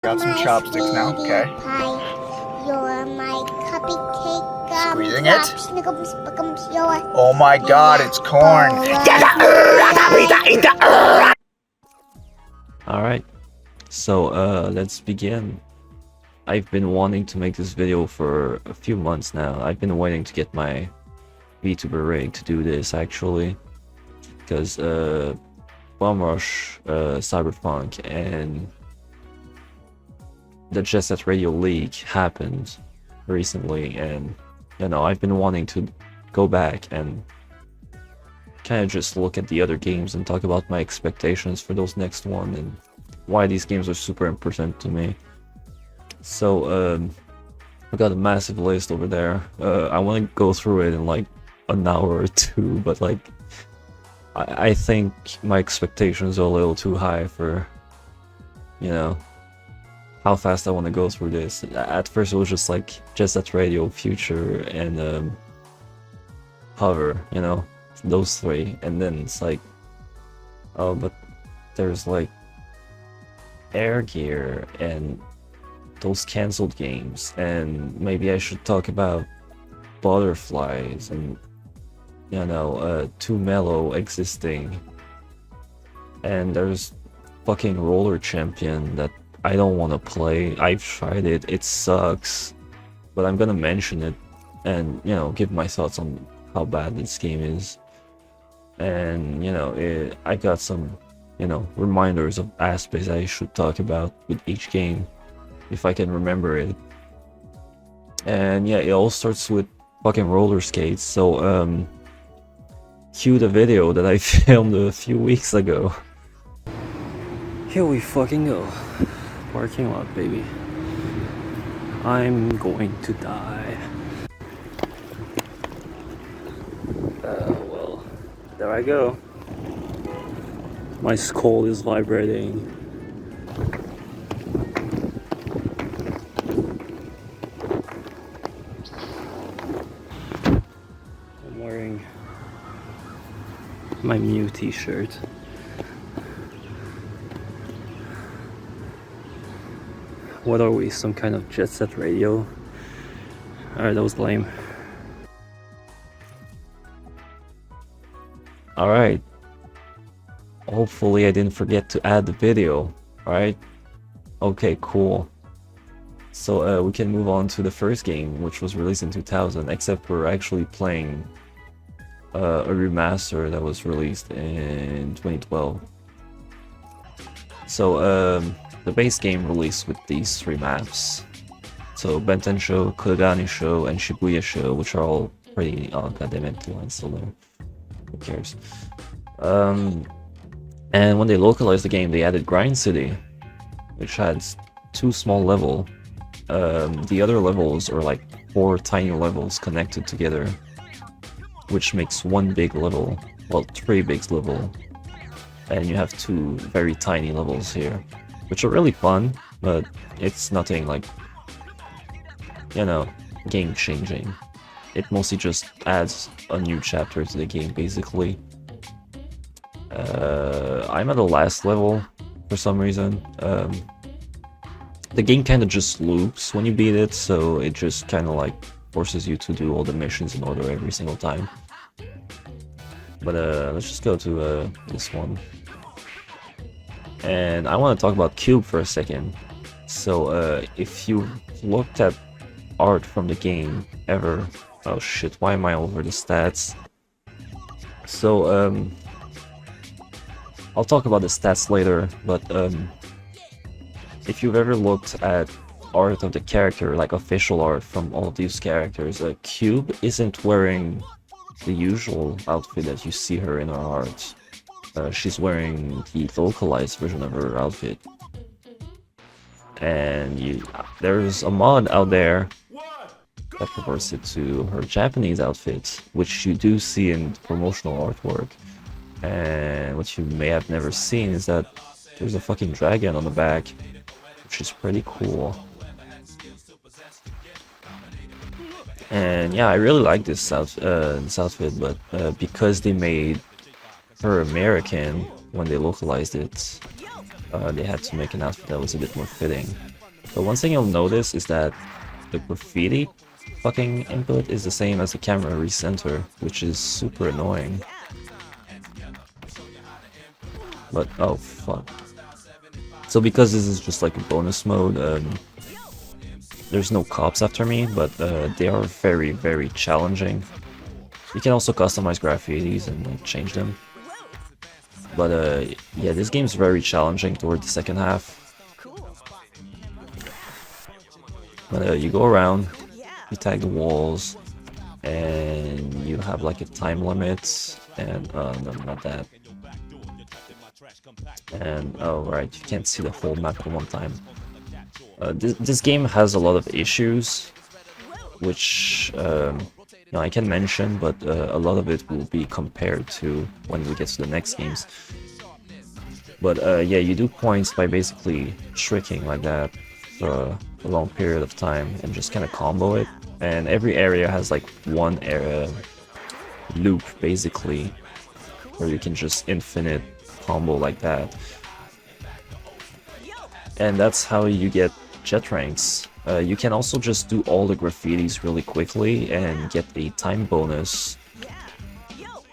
Got some chopsticks now, okay. You're my cupcake. Squeezing it. Oh my god, it's corn. Alright, so let's begin. I've been wanting to make this video for a few months now. I've been waiting to get my VTuber rig to do this actually, because Bomb Rush Cyberfunk and the JSRF Radio League happened recently, and you know, I've been wanting to go back and kind of just look at the other games and talk about my expectations for those next one and why these games are super important to me. So I got a massive list over there. I want to go through it in like an hour or two, but like I think my expectations are a little too high for, you know, how fast I want to go through this. At first it was just like JSRF Radio, Future, and Hover, you know, those three, and then it's like, oh, but there's like Air Gear and those cancelled games, and maybe I should talk about Butterflies and, you know, Too Mellow existing, and there's fucking Roller Champion that I don't want to play. I've tried it, it sucks, but I'm gonna mention it and, you know, give my thoughts on how bad this game is. And, you know, I got some, you know, reminders of aspects I should talk about with each game, if I can remember it. And yeah, it all starts with fucking Rollerskates, so cue the video that I filmed a few weeks ago. Here we fucking go. Parking lot, baby. I'm going to die. Well, there I go. My skull is vibrating. I'm wearing my Mew t-shirt. What are we, some kind of JSRF Radio? Alright, that was lame. Alright. Hopefully I didn't forget to add the video. Alright? Okay, cool. So we can move on to the first game, which was released in 2000, except we're actually playing a remaster that was released in 2012. So the base game released with these three maps. So Benten Show, Kodani Show, and Shibuya Show, which are all pretty goddamn empty lines still there. Who cares? And when they localized the game, they added Grind City, which had two small levels. The other levels are like 4 tiny levels connected together, which makes one big level, well, 3 big levels. And you have 2 very tiny levels here, which are really fun, but it's nothing like, you know, game changing. It mostly just adds a new chapter to the game, basically. I'm at the last level for some reason. The game kind of just loops when you beat it, so it just kind of like forces you to do all the missions in order every single time. But let's just go to this one. And I want to talk about Cube for a second. So if you looked at art from the game ever, oh shit, why am I over the stats? So I'll talk about the stats later, but if you've ever looked at art of the character, like official art from all these characters, Cube isn't wearing the usual outfit that you see her in her art. She's wearing the localized version of her outfit. And there's a mod out there that converts it to her Japanese outfit, which you do see in promotional artwork. And what you may have never seen is that there's a fucking dragon on the back, which is pretty cool. And yeah, I really like this outfit, but because they made her American when they localized it, they had to make an outfit that was a bit more fitting. But one thing you'll notice is that the graffiti fucking input is the same as the camera recenter, which is super annoying. But oh fuck. So because this is just like a bonus mode, there's no cops after me, but they are very, very challenging. You can also customize graffitis and like, change them. But yeah, this game's very challenging toward the second half. But you go around, you tag the walls, and you have like a time limit, and no, not that. And oh right, you can't see the whole map at one time. This game has a lot of issues, which you know, I can mention, but a lot of it will be compared to when we get to the next games. But yeah, you do points by basically tricking like that for a long period of time and just kind of combo it. And every area has like one area loop basically, where you can just infinite combo like that. And that's how you get jet ranks. You can also just do all the graffitis really quickly and get a time bonus,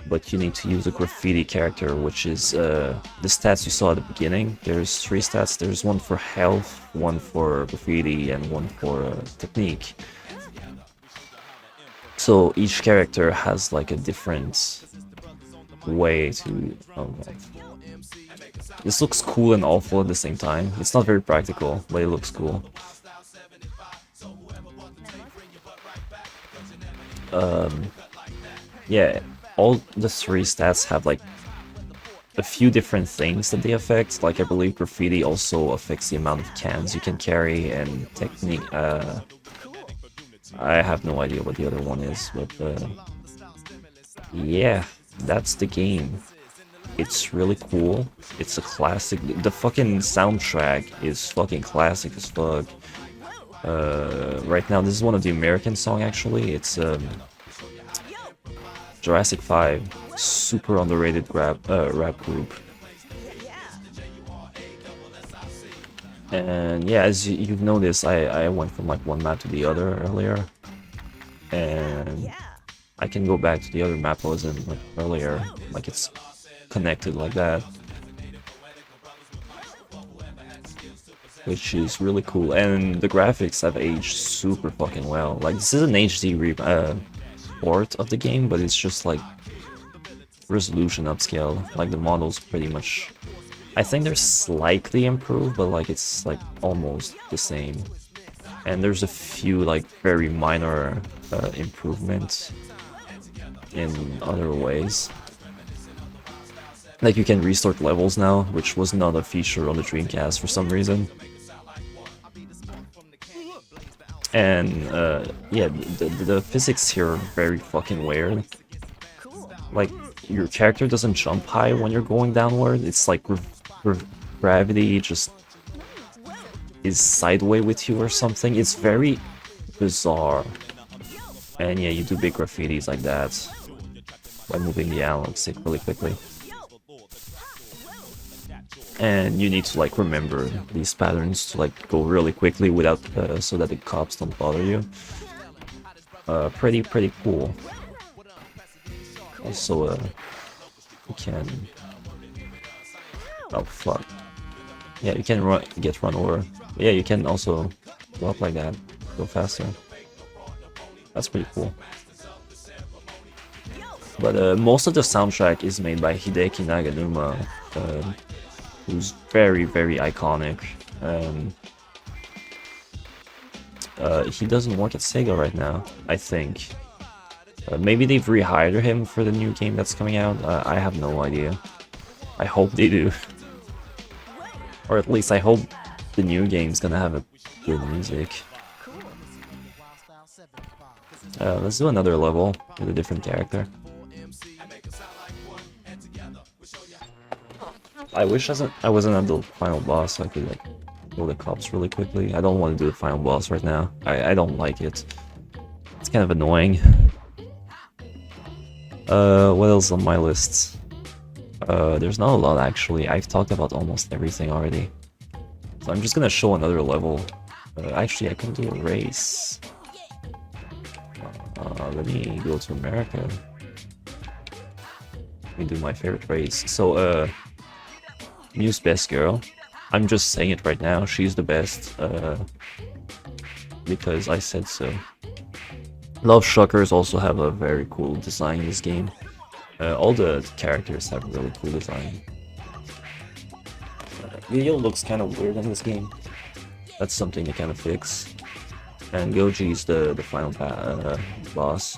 but you need to use a graffiti character, which is the stats you saw at the beginning. There's 3 stats. There's one for health, one for graffiti, and one for technique. So each character has like a different way to... Oh, this looks cool and awful at the same time. It's not very practical, but it looks cool. Yeah, all the 3 stats have like a few different things that they affect. Like I believe graffiti also affects the amount of cans you can carry, and technique, I have no idea what the other one is, but yeah, that's the game. It's really cool. It's a classic. The fucking soundtrack is fucking classic as fuck. Right now, this is one of the American songs actually. It's Jurassic 5, super underrated rap group. And yeah, as you've noticed, I went from like one map to the other earlier, and I can go back to the other map I was in like earlier, like it's connected like that, which is really cool. And the graphics have aged super fucking well. Like this is an HD port of the game, but it's just like resolution upscale. Like the models pretty much, I think they're slightly improved, but like it's like almost the same. And there's a few like very minor improvements in other ways. Like you can restart levels now, which was not a feature on the Dreamcast for some reason. And yeah, the physics here are very fucking weird. Like your character doesn't jump high when you're going downward. It's like gravity just is sideways with you or something. It's very bizarre. And yeah, you do big graffitis like that by moving the analog stick really quickly. And you need to like remember these patterns to like go really quickly without so that the cops don't bother you. Pretty cool. Also, you can... Oh fuck. Yeah, you can get run over. But yeah, you can also go up like that, go faster. That's pretty cool. But most of the soundtrack is made by Hideki Naganuma, who's very iconic. He doesn't work at Sega right now, I think. Maybe they've rehired him for the new game that's coming out. I have no idea. I hope they do. Or at least I hope the new game's gonna have a good music. Let's do another level with a different character. I wish I wasn't at the final boss so I could like kill the cops really quickly. I don't want to do the final boss right now. I don't like it. It's kind of annoying. What else on my list? There's not a lot actually. I've talked about almost everything already. So I'm just gonna show another level Actually, I can do a race. Let me go to America. Let me do my favorite race. So, Muse best girl. I'm just saying it right now. She's the best. Because I said so. Love Shockers also have a very cool design in this game. All the characters have really cool design. Video looks kind of weird in this game. That's something to kind of fix. And Goji is the final boss.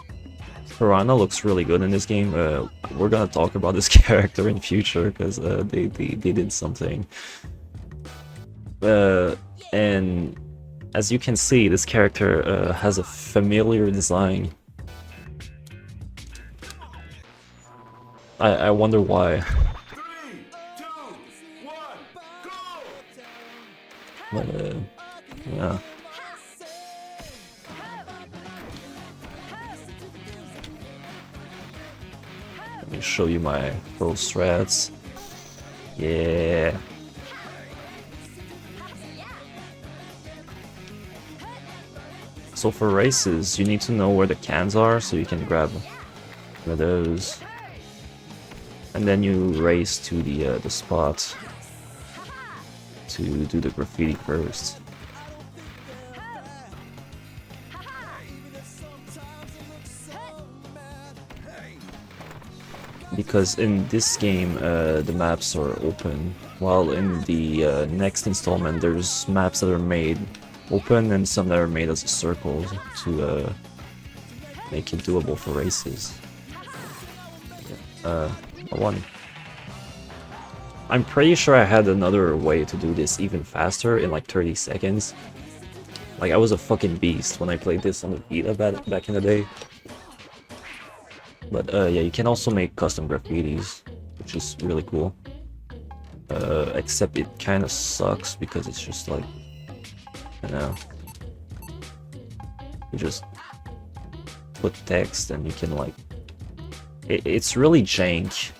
Piranha looks really good in this game. We're gonna talk about this character in future because they did something. And as you can see, this character has a familiar design. I wonder why. 3, 2, 1, go! But yeah. Let me show you my pro strats. Yeah. So for races, you need to know where the cans are so you can grab one of those. And then you race to the spot to do the graffiti first. Because in this game, the maps are open, while in the next installment, there's maps that are made open and some that are made as a circle to make it doable for races. I won. I'm pretty sure I had another way to do this even faster in like 30 seconds. Like I was a fucking beast when I played this on the Vita back in the day. But yeah, you can also make custom graffitis, which is really cool. Except it kind of sucks because it's just like, you know, you just put text and you can like, it's really jank.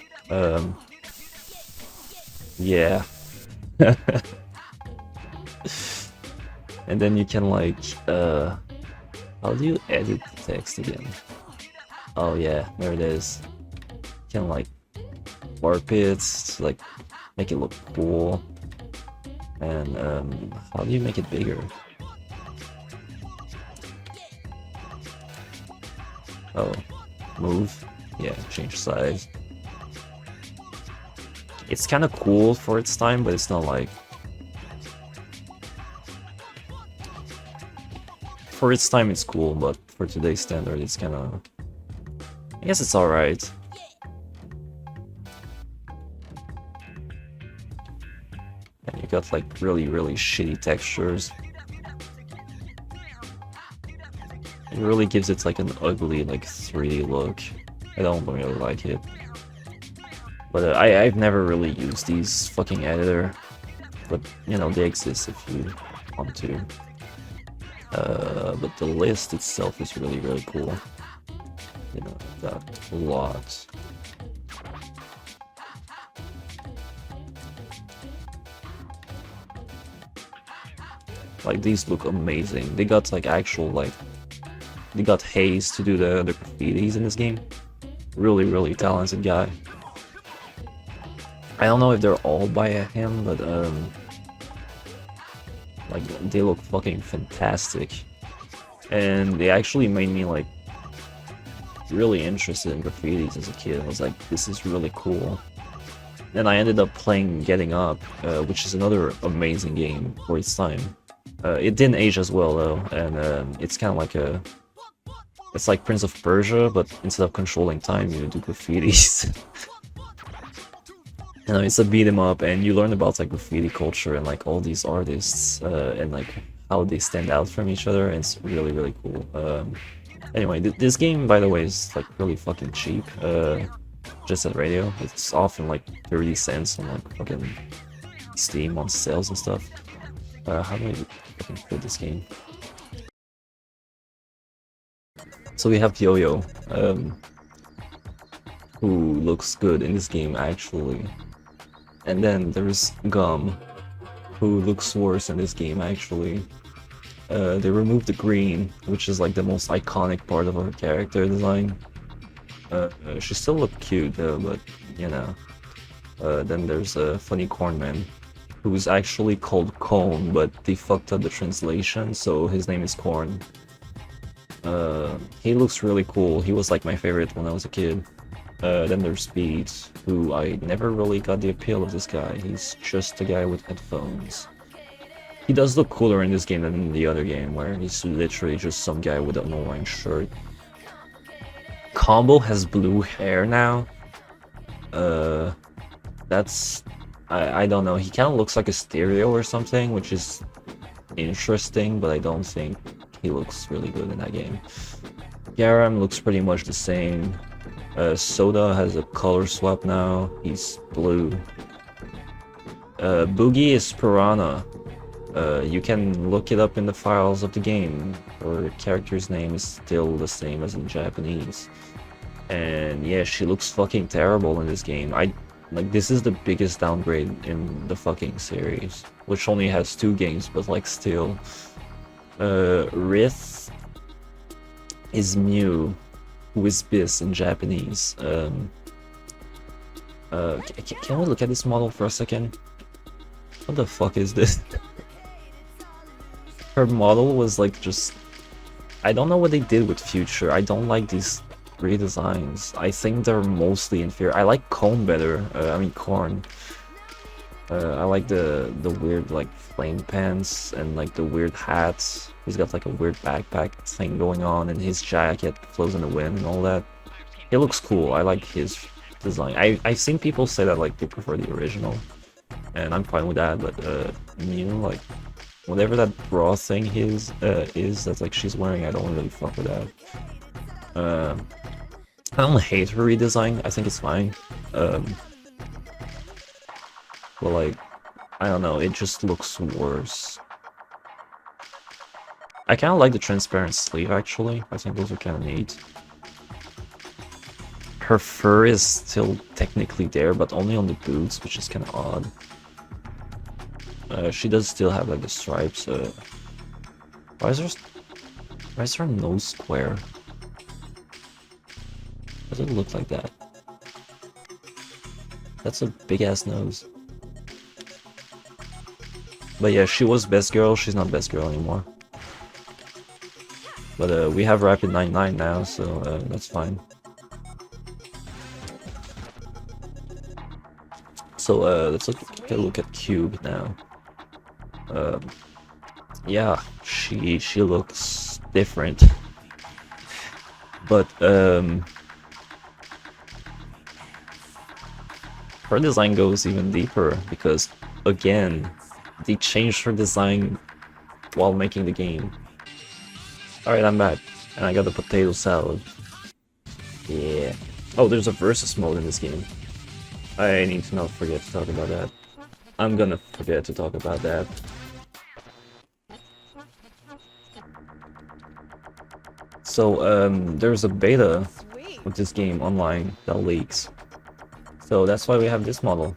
Yeah. And then you can like, how do you edit the text again? Oh yeah, there it is. You can like warp it to like make it look cool. And how do you make it bigger? Oh, move. Yeah, change size. It's kind of cool for its time, but it's not like... For its time it's cool, but for today's standard it's kind of... I guess it's alright. And you got like really shitty textures. It really gives it like an ugly like 3D look. I don't really like it. But I've never really used these fucking editor. But you know, they exist if you want to. But the list itself is really cool. You know, got a lot. Like these look amazing. They got like actual like, they got Haze to do the graffitis in this game. Really talented guy. I don't know if they're all by him, but like they look fucking fantastic. And they actually made me like really interested in graffitis as a kid. I was like, this is really cool. Then I ended up playing Getting Up, which is another amazing game for its time. It didn't age as well though, and it's kind of like a... It's like Prince of Persia, but instead of controlling time, you do graffitis. You know, it's a beat 'em up, and you learn about like graffiti culture and like all these artists and like how they stand out from each other. And it's really cool. Anyway, this game, by the way, is like really fucking cheap. Just at radio, it's often like 30 cents on like fucking Steam on sales and stuff. How do I fucking play this game? So we have Yo-Yo, who looks good in this game actually. And then there's Gum, who looks worse in this game actually. They removed the green, which is like the most iconic part of her character design. She still looked cute though, but you know. Then there's a funny corn man, who's actually called Cone, but they fucked up the translation, so his name is Corn. He looks really cool. He was like my favorite when I was a kid. Then there's Speed, who I never really got the appeal of this guy. He's just a guy with headphones. He does look cooler in this game than in the other game, where he's literally just some guy with an orange shirt. Combo has blue hair now. That's... I don't know, he kind of looks like a stereo or something, which is interesting, but I don't think he looks really good in that game. Garam looks pretty much the same. Soda has a color swap now, he's blue. Boogie is Piranha. You can look it up in the files of the game. Her character's name is still the same as in Japanese. And yeah, she looks fucking terrible in this game. Like, this is the biggest downgrade in the fucking series, which only has 2 games, but like still. Rith is Mew, who is Bis in Japanese. Can we look at this model for a second? What the fuck is this? Her model was like just... I don't know what they did with Future. I don't like these redesigns. I think they're mostly inferior. I like Cone better. I mean Corn. I like the weird like flame pants and like the weird hats. He's got like a weird backpack thing going on, and his jacket flows in the wind and all that. It looks cool. I like his design. I've seen people say that like they prefer the original, and I'm fine with that. But you know, like whatever that bra thing is that's like she's wearing, I don't really fuck with that. I don't hate her redesign. I think it's fine. But like, I don't know, it just looks worse. I kind of like the transparent sleeve actually. I think those are kind of neat. Her fur is still technically there, but only on the boots, which is kind of odd. She does still have like the stripes. Why is her nose square? Does it look like that? That's a big ass nose. But yeah, she was best girl. She's not best girl anymore. But we have Rapid 99 now, so that's fine. So let's take a look at Cube now. Yeah, she looks different. But her design goes even deeper because again, they changed her design while making the game. Alright, I'm back. And I got the potato salad. Yeah. Oh, there's a versus mode in this game. I need to not forget to talk about that. I'm gonna forget to talk about that. So, there's a beta of this game online that leaks. So that's why we have this model.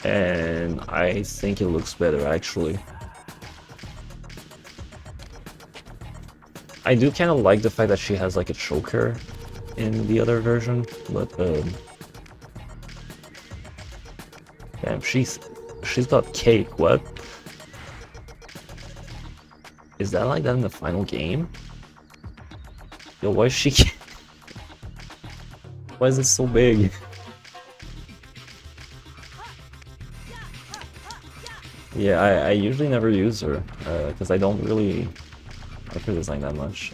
And I think it looks better, actually. I do kind of like the fact that she has like a choker in the other version, but damn, she's got cake. What? Is that like that in the final game? Yo, why is she? Why is it so big? Yeah, I usually never use her because I don't really like her design that much.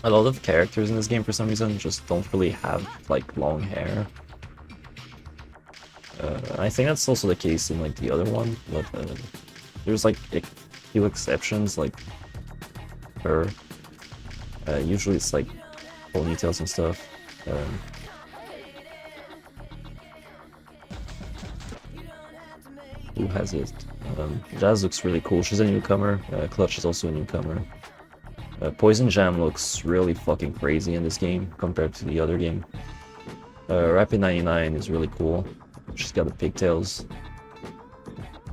A lot of characters in this game for some reason just don't really have like long hair. I think that's also the case in like the other one, but there's like a few exceptions, like her. Usually it's like ponytails and stuff. Who has it? Jazz looks really cool. She's a newcomer. Clutch is also a newcomer. Poison Jam looks really fucking crazy in this game compared to the other game. Rapid 99 is really cool. She's got the pigtails.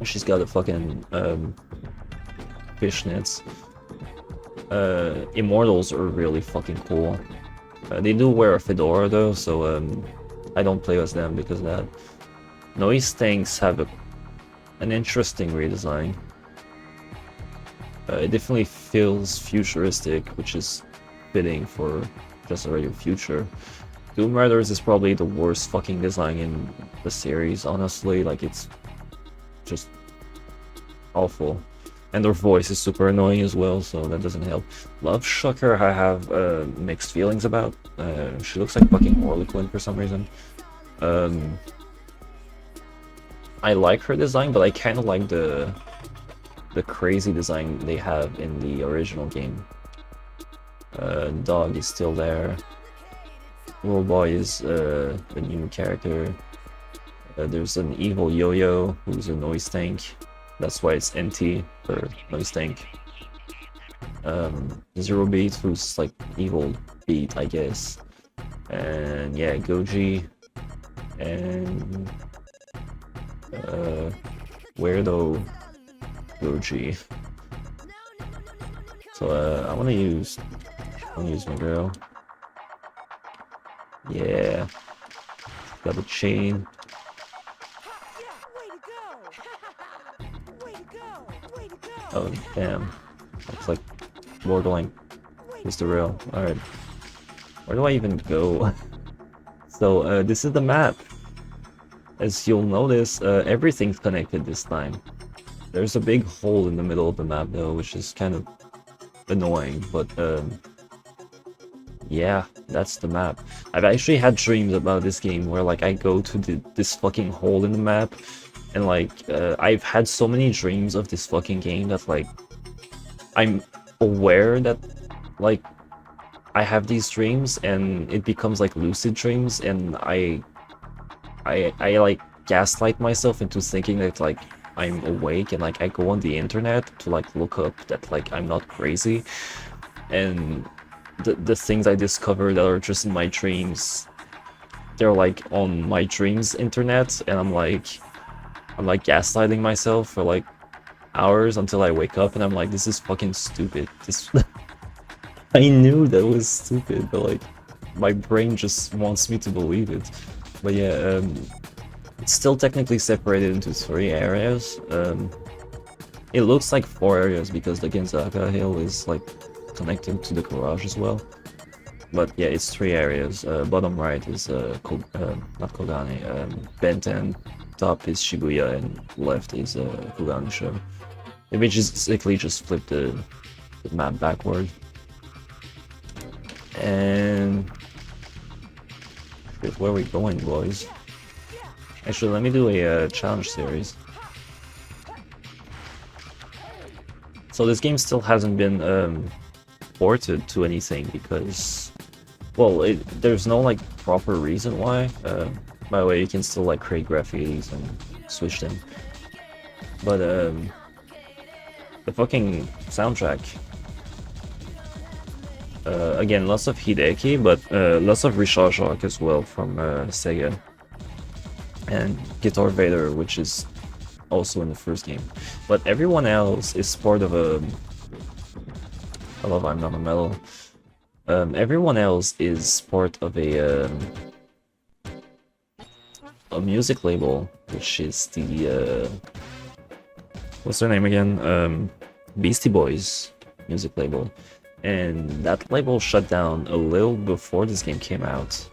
She's got a fucking fishnets. Immortals are really fucking cool. They do wear a fedora though, so I don't play as them because of that. Noise tanks have an interesting redesign. It definitely feels futuristic, which is fitting for just a regular future. Doom Riders is probably the worst fucking design in the series, honestly. Like, it's just awful. And their voice is super annoying as well, so that doesn't help. Love Shucker I have mixed feelings about. She looks like fucking Harlequin for some reason. I like her design, but I kind of like the crazy design they have in the original game. Dog is still there. Little Boy is a new character. There's an evil Yo-Yo who's a noise tank. That's why it's NT for noise tank. Zero Beat who's like evil beat, I guess. And yeah, Goji. And Weirdo Goji. So I wanna use my girl. Yeah. Got the chain. Oh damn. Looks like borderline is the real. Alright. Where do I even go? So this is the map. As you'll notice, everything's connected this time. There's a big hole in the middle of the map though, which is kind of annoying, but yeah, that's the map. I've actually had dreams about this game where like I go to this fucking hole in the map, and like I've had so many dreams of this fucking game that like I'm aware that like I have these dreams and it becomes like lucid dreams, and I like gaslight myself into thinking that like I'm awake, and like I go on the internet to like look up that like I'm not crazy, and the things I discover that are just in my dreams, they're like on my dreams internet, and I'm like gaslighting myself for like hours until I wake up and I'm like, this is fucking stupid. This I knew that was stupid, but like my brain just wants me to believe it. But yeah, it's still technically separated into 3 areas. It looks like 4 areas because the Genzaka Hill is like connected to the garage as well. But yeah, it's 3 areas. Bottom right is not Kogane, Benten. Top is Shibuya, and left is Kuganisha. Maybe basically just flip the map backward. And where are we going, boys? Actually, let me do a challenge series. So this game still hasn't been ported to anything because, well, there's no like proper reason why. By the way, you can still like create graphics and switch them. But the fucking soundtrack. Again, lots of Hideki, but lots of Richard Jacques as well from Sega. And Guitar Vader, which is also in the first game. But everyone else is part of a... I love I'm Not a Metal. Everyone else is part of a music label, which is the... what's their name again? Beastie Boys music label. And that label shut down a little before this game came out.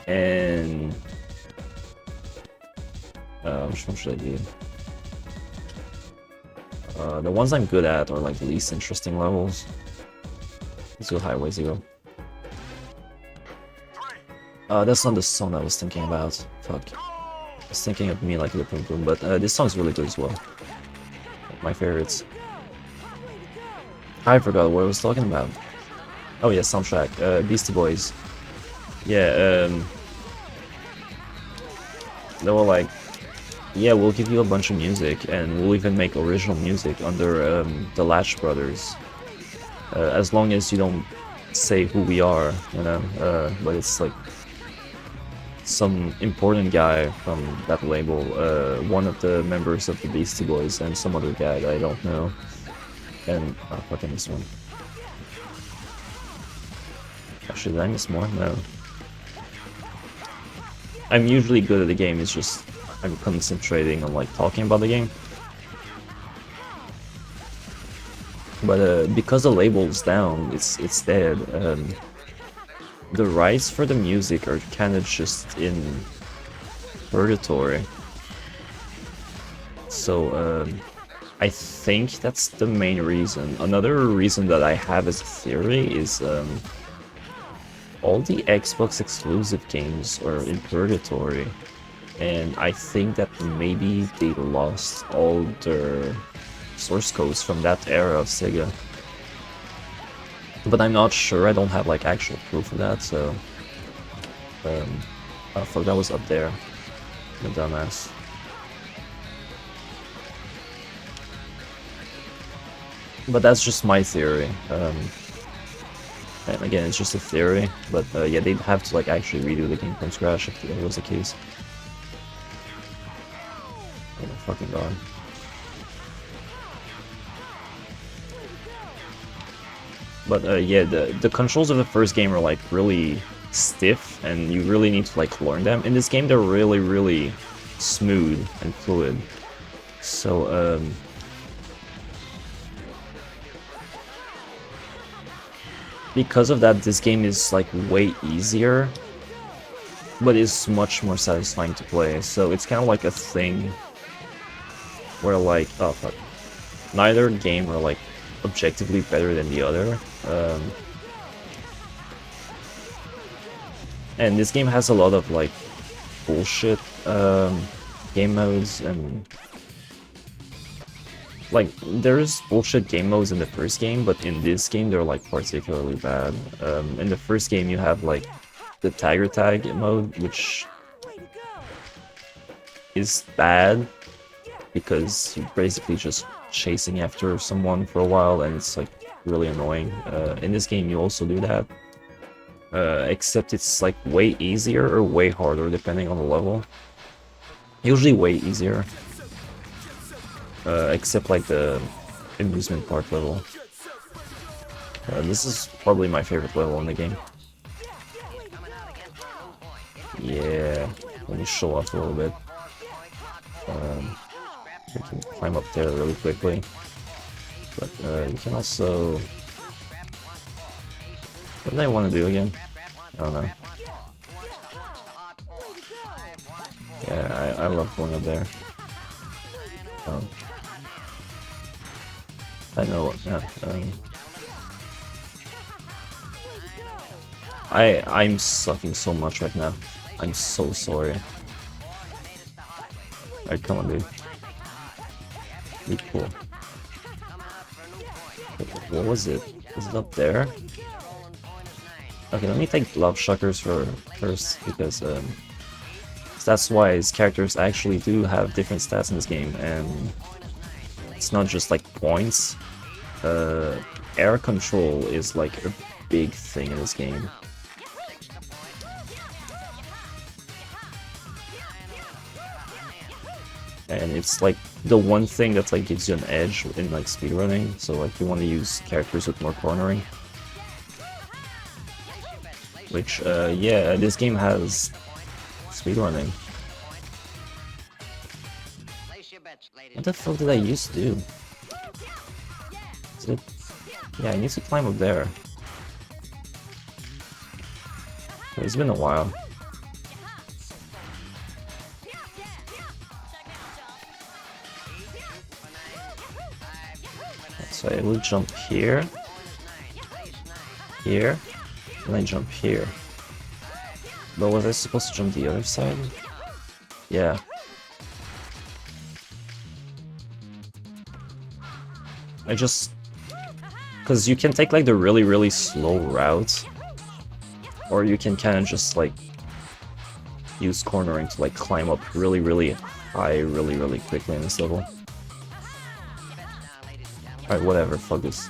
And... which one should I do? The ones I'm good at are like the least interesting levels. Let's go Highway Zero. That's not the song I was thinking about. Fuck. I was thinking of Me Like the Pum Pum, but this song's really good as well. My favorites. I forgot what I was talking about. Oh yeah, soundtrack. Beastie Boys. Yeah, they were like, yeah, we'll give you a bunch of music, and we'll even make original music under the Latch Brothers. As long as you don't say who we are, you know, but it's like some important guy from that label, one of the members of the Beastie Boys, and some other guy that I don't know. And fucking this one. Actually, did I miss more? No. I'm usually good at the game. It's just I'm concentrating on like talking about the game. But because the label's down, it's dead. The rights for the music are kind of just in purgatory. So I think that's the main reason. Another reason that I have as a theory is all the Xbox exclusive games are in purgatory, and I think that maybe they lost all their source codes from that era of Sega. But I'm not sure, I don't have like actual proof of that, so... I thought that was up there. The dumbass. But that's just my theory. And again, it's just a theory, but yeah, they'd have to like actually redo the game from scratch if that was the case. Oh my fucking god. But yeah, the controls of the first game are like really stiff, and you really need to like learn them. In this game, they're really smooth and fluid. So because of that, this game is like way easier, but is much more satisfying to play. So it's kind of like a thing where like, oh fuck, neither game are like objectively better than the other. And this game has a lot of like bullshit game modes, and like there's bullshit game modes in the first game, but in this game they're like particularly bad. In the first game you have like the Tiger Tag mode, which is bad because you're basically just chasing after someone for a while, and it's like really annoying. In this game you also do that, except it's like way easier or way harder depending on the level. Usually way easier, except like the amusement park level. This is probably my favorite level in the game. Yeah, let me show off a little bit. We can climb up there really quickly, but you can also... What did I want to do again? I don't know. Yeah, I love going up there. I know. Yeah, I'm sucking so much right now. I'm so sorry. Alright, come on, dude. Be cool. What was it? Was it up there? Okay, let me take Love Shuckers first, because stats-wise, characters actually do have different stats in this game, and it's not just like points. Air control is like a big thing in this game. And it's like the one thing that like gives you an edge in like speedrunning, so like you want to use characters with more cornering. Which, yeah, this game has speedrunning. What the fuck did I used to do? Is it... Yeah, I need to climb up there. It's been a while. So I will jump here, here, and I jump here. But was I supposed to jump the other side? Yeah. I just... Because you can take like the really slow route, or you can kind of just like use cornering to like climb up really high really quickly in this level. Alright, whatever, fuck this.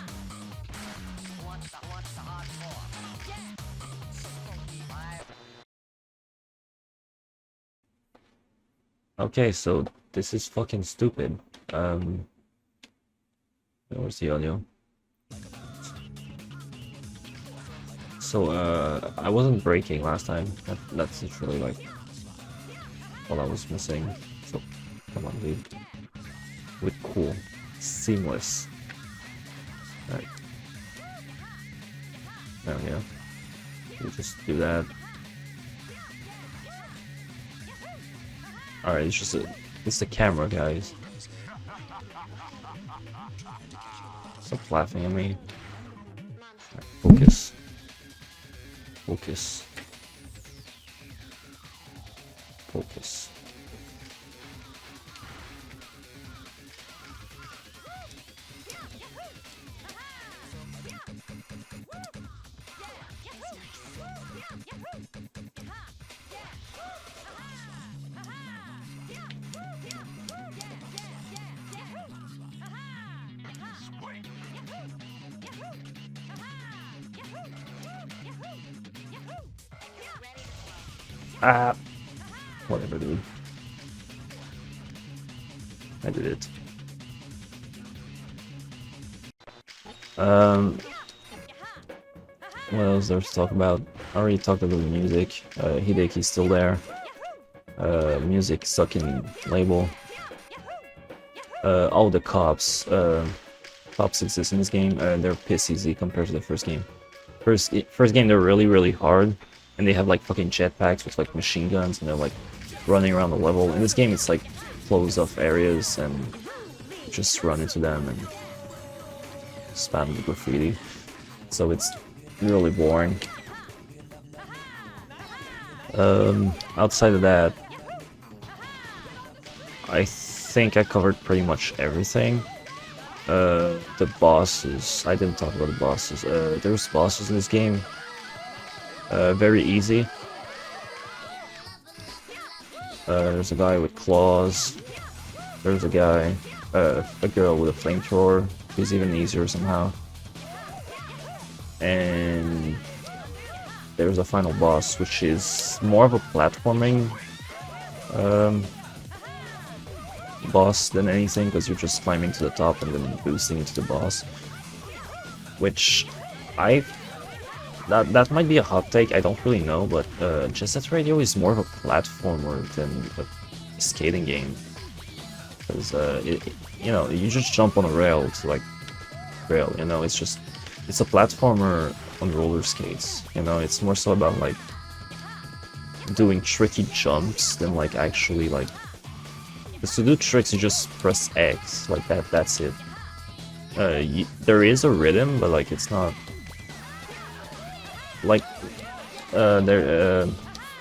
Okay, so this is fucking stupid. Where's the audio? So, I wasn't breaking last time. That's literally like what I was missing. So, come on, dude. With cool. Seamless. Alright. There we go. We just do that. Alright, it's the camera, guys. Stop laughing at me. Right, focus. Focus. Focus. Ah, whatever, dude. I did it. What else there's to talk about? I already talked about the music. Hideki's still there. Music sucking label. All the cops exist in this game. They're piss easy compared to the first game. First game they're really hard, and they have like fucking jetpacks with like machine guns, and they're like running around the level. In this game it's like closed off areas and just run into them and spam the graffiti. So it's really boring. Outside of that, I think I covered pretty much everything. The bosses, I didn't talk about the bosses. There's bosses in this game. Very easy. There's a guy with claws. There's a guy, a girl with a flamethrower. He's even easier somehow. And there's a final boss, which is more of a platforming boss than anything, because you're just climbing to the top and then boosting into the boss. Which that might be a hot take, I don't really know, but JSRF Radio is more of a platformer than a skating game. Because you know, you just jump on a rail to like rail, you know, it's a platformer on roller skates, you know, it's more so about like doing tricky jumps than like actually like, because to do tricks you just press X, like that's it. There is a rhythm, but like it's not like to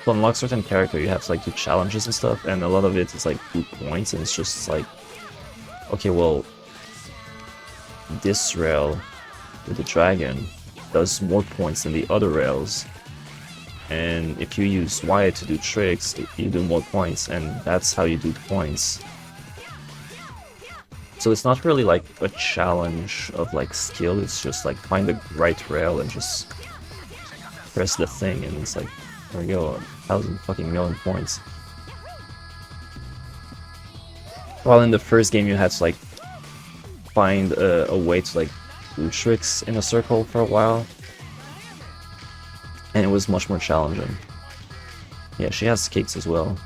unlock certain character you have to like do challenges and stuff, and a lot of it is like 2 points, and it's just like, okay, well, this rail with the dragon does more points than the other rails, and if you use Y to do tricks, you do more points, and that's how you do the points. So it's not really like a challenge of like skill, it's just like find the right rail and just press the thing, and it's like, there we go, 1,000 fucking million points. While in the first game you had to like find a way to like do tricks in a circle for a while, and it was much more challenging. Yeah, she has skates as well.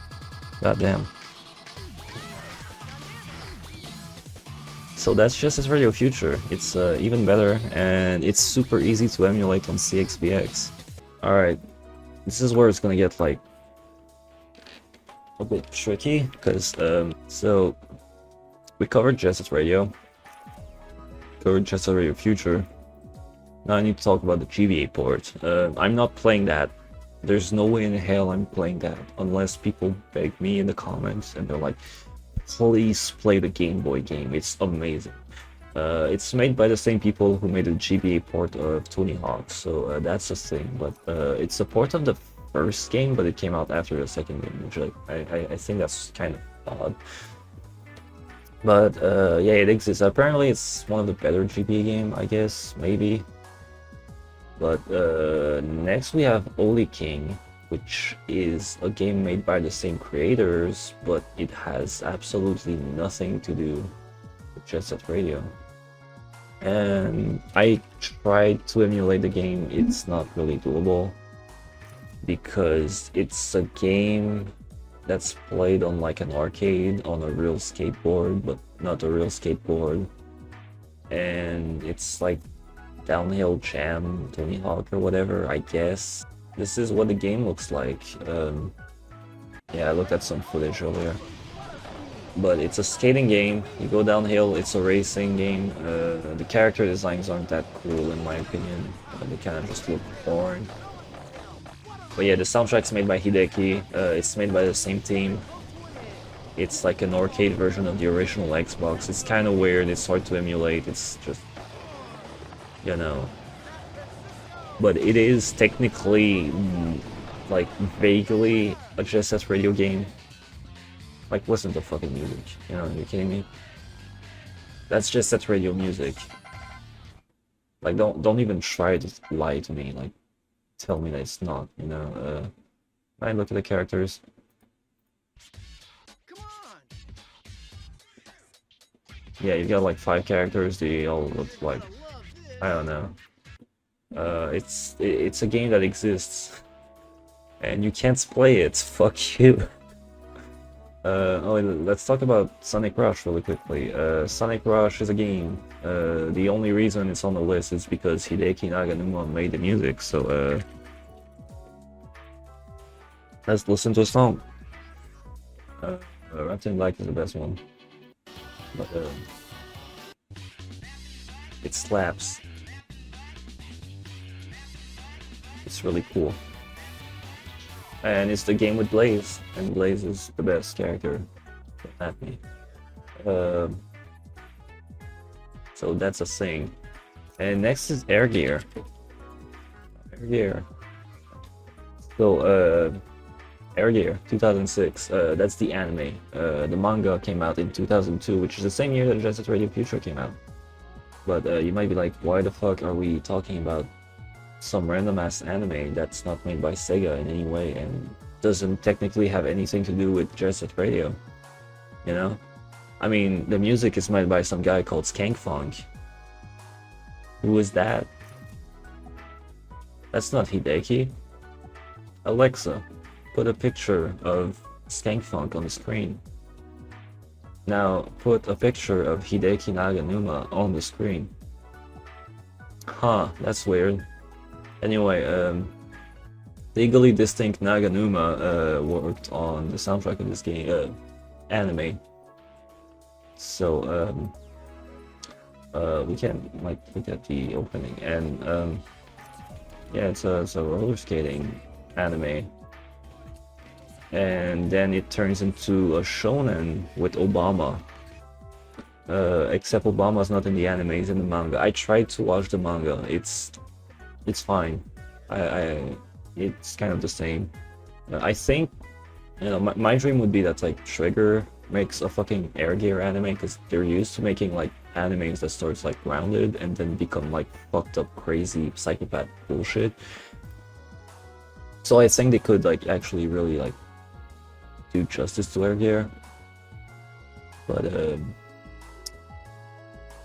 God damn. So that's JSRF Radio Future. It's even better, and it's super easy to emulate on CXBX. Alright, this is where it's gonna get like a bit tricky, because so we covered JSRF Radio, covered JSRF Radio Future. Now I need to talk about the GBA port. I'm not playing that. There's no way in hell I'm playing that unless people beg me in the comments and they're like, please play the Game Boy game, it's amazing. It's made by the same people who made the GBA port of Tony Hawk, so that's the thing. But it's a port of the first game, but it came out after the second game, which like, I think that's kind of odd. But yeah, it exists. Apparently it's one of the better GBA game, I guess, maybe. But next we have Ollie King, which is a game made by the same creators, but it has absolutely nothing to do with Jet Set Radio. And I tried to emulate the game, it's not really doable, because it's a game that's played on like an arcade on a real skateboard, but not a real skateboard. And it's like downhill jam, Tony Hawk or whatever, I guess. This is what the game looks like. Yeah, I looked at some footage earlier. But it's a skating game, you go downhill, it's a racing game. The character designs aren't that cool in my opinion, they kind of just look boring. But yeah, the soundtrack's made by Hideki, it's made by the same team. It's like an arcade version of the original Xbox. It's kind of weird, it's hard to emulate, it's just, you know. But it is technically, like, vaguely a Jet Set Radio game. Like, listen to fucking music, you know, are you kidding me? That's Jet Set Radio music. Like, don't even try to lie to me, like, tell me that it's not, you know. I look at the characters. Yeah, you got like 5 characters, they all look like, I don't know. It's a game that exists. And you can't play it, fuck you. Oh, let's talk about Sonic Rush really quickly. Sonic Rush is a game. The only reason it's on the list is because Hideki Naganuma made the music, so let's listen to a song. Wrapped in Black is the best one. But it slaps. It's really cool. And it's the game with Blaze, and Blaze is the best character. At me. So that's a thing. And next is Air Gear. Air Gear. So Air Gear 2006. That's the anime. The manga came out in 2002, which is the same year that Jet Set Radio Future came out. But you might be like, why the fuck are we talking about some random ass anime that's not made by Sega in any way and doesn't technically have anything to do with Jet Set Radio, you know? I mean, the music is made by some guy called Skankfunk. Who is that? That's not Hideki. Alexa, put a picture of Skankfunk on the screen. Now, put a picture of Hideki Naganuma on the screen. Huh, that's weird. Anyway, Legally Distinct Naganuma worked on the soundtrack of this game, anime. So, we can like look at the opening, and yeah, it's a roller skating anime, and then it turns into a shonen with Obama. Except Obama's not in the anime; he's in the manga. I tried to watch the manga. It's fine. It's kind of the same. I think, you know, my dream would be that like Trigger makes a fucking Air Gear anime, because they're used to making like animes that starts like grounded and then become like fucked up crazy psychopath bullshit. So I think they could like actually really like do justice to Air Gear. But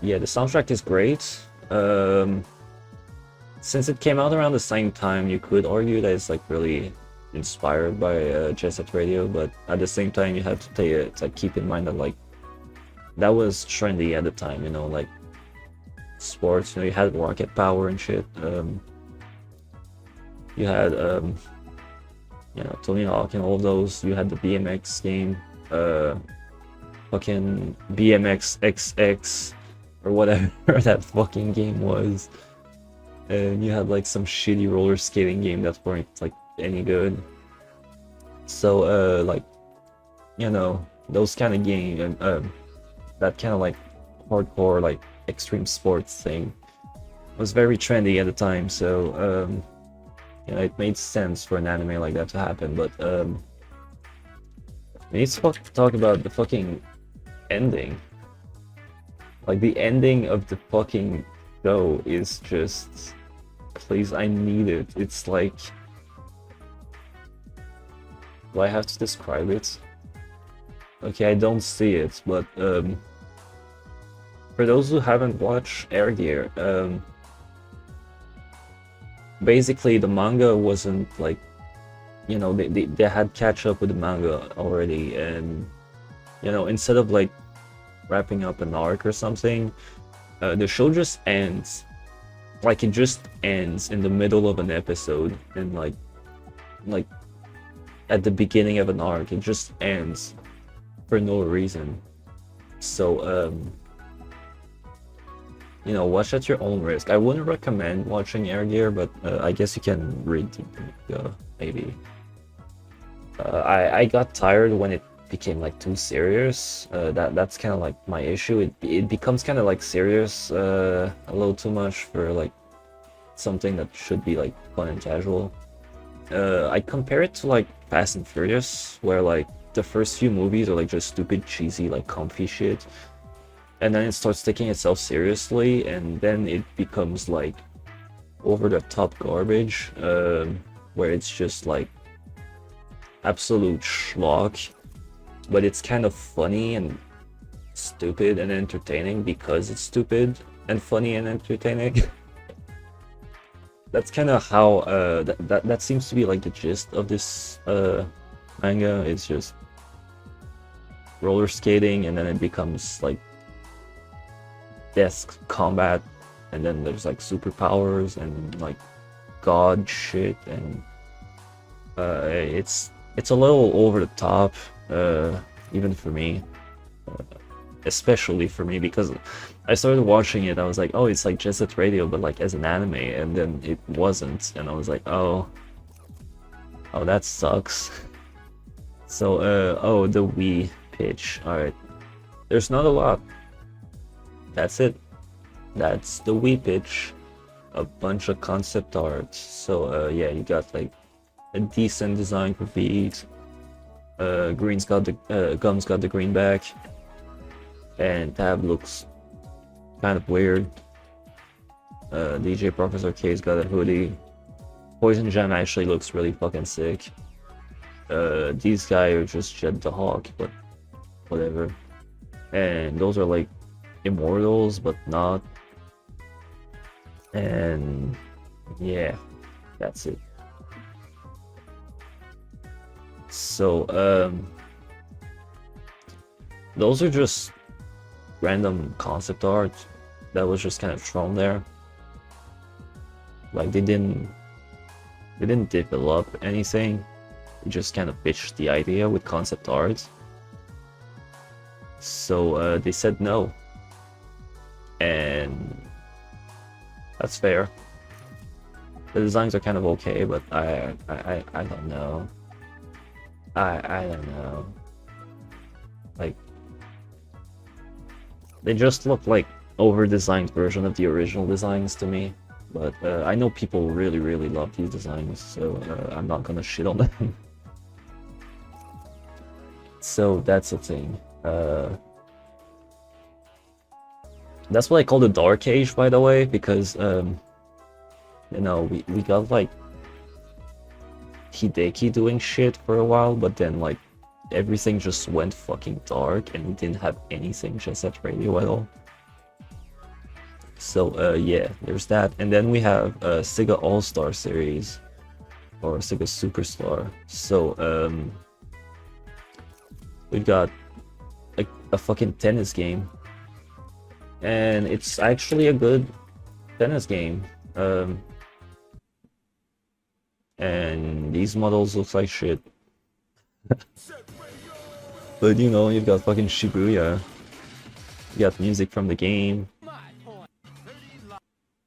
yeah, the soundtrack is great. Since it came out around the same time, you could argue that it's like really inspired by Jet Set Radio, but at the same time you have to like keep in mind that like that was trendy at the time, you know, like sports, you know, you had rocket power and shit. You had you know, Tony Hawk and all of those. You had the BMX game, fucking BMX XX or whatever that fucking game was. And you had like some shitty roller skating game that weren't like any good. So like, you know, those kind of game and that kind of like hardcore like extreme sports thing was very trendy at the time. So you know, it made sense for an anime like that to happen. But we need to talk about the fucking ending. Like the ending of the fucking show is just, please, I need it. It's like, Do I have to describe it? Okay, I don't see it, but for those who haven't watched Air Gear, basically the manga wasn't like, you know, they had catch up with the manga already, and you know, instead of like wrapping up an arc or something, the show just ends. Like it just ends in the middle of an episode, and like at the beginning of an arc, it just ends for no reason. So you know, watch at your own risk. I wouldn't recommend watching Air Gear, but I guess you can read the manga, maybe. I got tired when it became like too serious. That's kind of like my issue. It becomes kind of like serious a little too much for like something that should be like fun and casual. I compare it to like Fast and Furious, where like the first few movies are like just stupid, cheesy, like comfy shit, and then it starts taking itself seriously, and then it becomes like over the top garbage, where it's just like absolute schlock, but it's kind of funny and stupid and entertaining because it's stupid and funny and entertaining. That's kind of how that seems to be like the gist of this manga. It's just roller skating, and then it becomes like desk combat, and then there's like superpowers and like god shit, and it's a little over the top, even for me, especially for me, because I started watching it, I was like, oh, it's like Jet Set Radio, but like as an anime, and then it wasn't, and I was like, oh, that sucks. So oh, the Wii pitch. All right, there's not a lot. That's it. That's the Wii pitch. A bunch of concept art. So yeah, you got like a decent design for Beat. Green's got the Gum's got the green back, and Tab looks kind of weird. DJ Professor K's got a hoodie. Poison Jam actually looks really fucking sick. These guys are just Jed the Hawk, but whatever. And those are like immortals, but not. And yeah, that's it. So those are just random concept art that was just kind of thrown there. Like they didn't develop anything. They just kind of pitched the idea with concept art. So they said no, and that's fair. The designs are kind of okay, but I don't know. I don't know. Like, they just look like over-designed version of the original designs to me. But I know people really love these designs, so I'm not gonna shit on them. So that's the thing. That's what I call the Dark Age, by the way, because you know, we got like Hideki doing shit for a while, but then like everything just went fucking dark, and we didn't have anything Jet Set Radio at all. So yeah, there's that, and then we have Sega All-Star series, or Sega Superstar. So we've got a fucking tennis game, and it's actually a good tennis game. And these models look like shit. But you know, you've got fucking Shibuya. You got music from the game.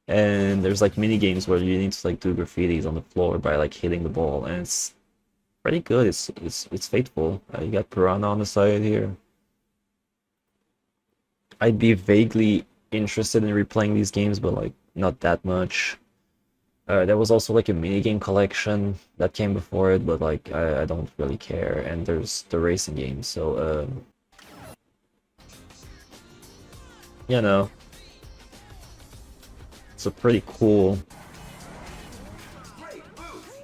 And there's like mini games where you need to like do graffitis on the floor by like hitting the ball, and it's pretty good. It's faithful. You got Piranha on the side here. I'd be vaguely interested in replaying these games, but like not that much. There was also like a minigame collection that came before it, but like I don't really care. And there's the racing game, so you know, it's a pretty cool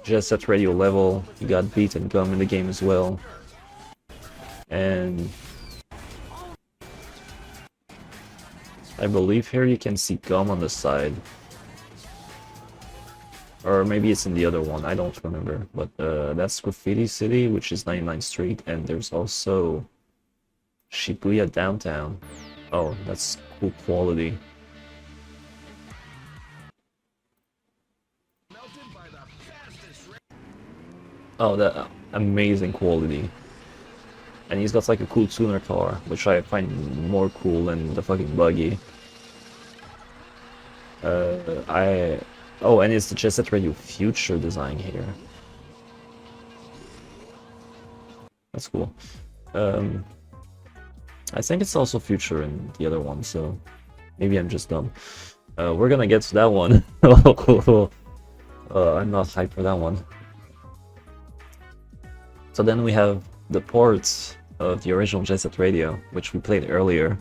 Jet Set Radio level. You got Beat and Gum in the game as well. And I believe here you can see Gum on the side. Or maybe it's in the other one, I don't remember. But that's Graffiti City, which is 99th Street, and there's also Shibuya Downtown. Oh, that's cool quality. Oh, that amazing quality. And he's got like a cool tuner car, which I find more cool than the fucking buggy. Oh, and it's the Jet Set Radio Future design here. That's cool. I think it's also Future in the other one, so maybe I'm just dumb. We're gonna get to that one. I'm not hyped for that one. So then we have the ports of the original Jet Set Radio, which we played earlier.